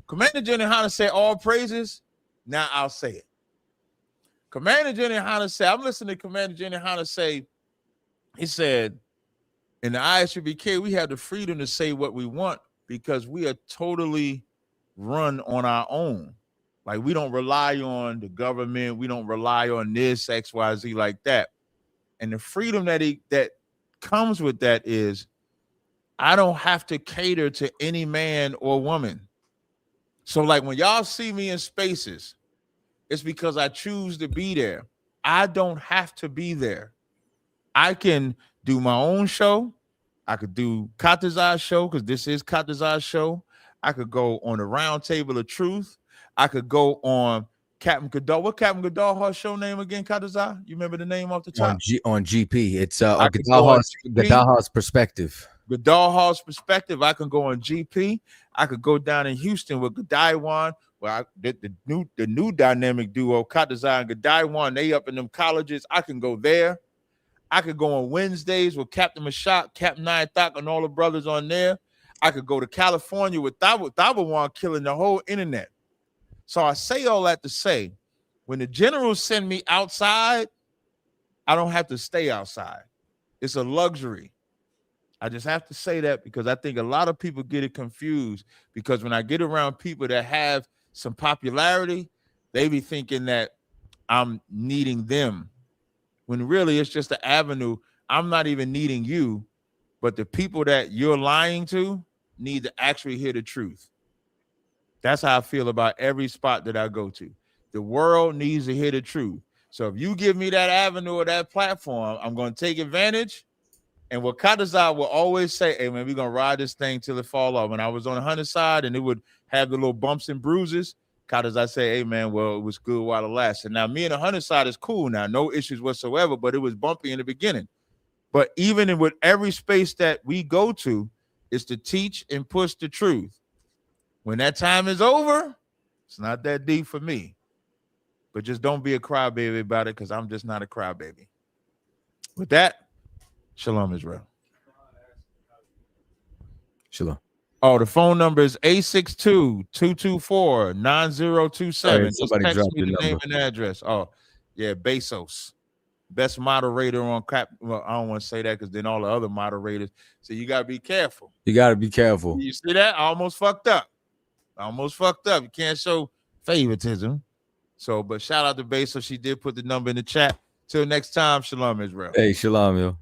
Commander General how to say all praises? Now I'll say it. Commander General how to say. I'm listening to Commander General how to say. He said, in the ISUBK, we have the freedom to say what we want because we are totally run on our own. Like we don't rely on the government. We don't rely on this X, Y, Z like that. And the freedom that comes with that is I don't have to cater to any man or woman. So like when y'all see me in spaces, it's because I choose to be there. I don't have to be there. I can do my own show. I could do Katazai's show because this is Katazai's show. I could go on the Round Table of Truth. I could go on Captain Godard. What Captain Godard show name again, Kadazar? You remember the name off the top? On GP. It's I could go on GP. Gadaha's Perspective. Godard's Perspective. I can go on GP. I could go down in Houston with Godaiwan, where the new dynamic duo, Kadazar and Godaiwan, they up in them colleges. I can go there. I could go on Wednesdays with Captain Mashak, Captain Nyanthak, and all the brothers on there. I could go to California with Thabawan killing the whole internet. So I say all that to say, when the generals send me outside, I don't have to stay outside. It's a luxury. I just have to say that because I think a lot of people get it confused, because when I get around people that have some popularity, they be thinking that I'm needing them, when really it's just an avenue. I'm not even needing you, but the people that you're lying to need to actually hear the truth. That's how I feel about every spot that I go to. The world needs to hear the truth. So if you give me that avenue or that platform, I'm going to take advantage. And what Kadazar will always say, hey, man, we're going to ride this thing till it fall off. When I was on the 100 side and it would have the little bumps and bruises, Kadazar say, hey, man, well, it was good while it lasted. Now, me and the 100 side is cool now. No issues whatsoever, but it was bumpy in the beginning. But even with every space that we go to, is to teach and push the truth. When that time is over, it's not that deep for me. But just don't be a crybaby about it, because I'm just not a crybaby. With that, shalom, Israel. Shalom. Oh, the phone number is 862-224-9027. Just somebody text dropped me the the name number. and address. Oh, yeah, Bezos. Best moderator on crap. Well, I don't want to say that because then all the other moderators. So you got to be careful. You got to be careful. You see that? I almost fucked up. You can't show favoritism. So, but shout out to Bezos. She did put the number in the chat. Till next time, shalom, Israel. Hey, shalom, yo.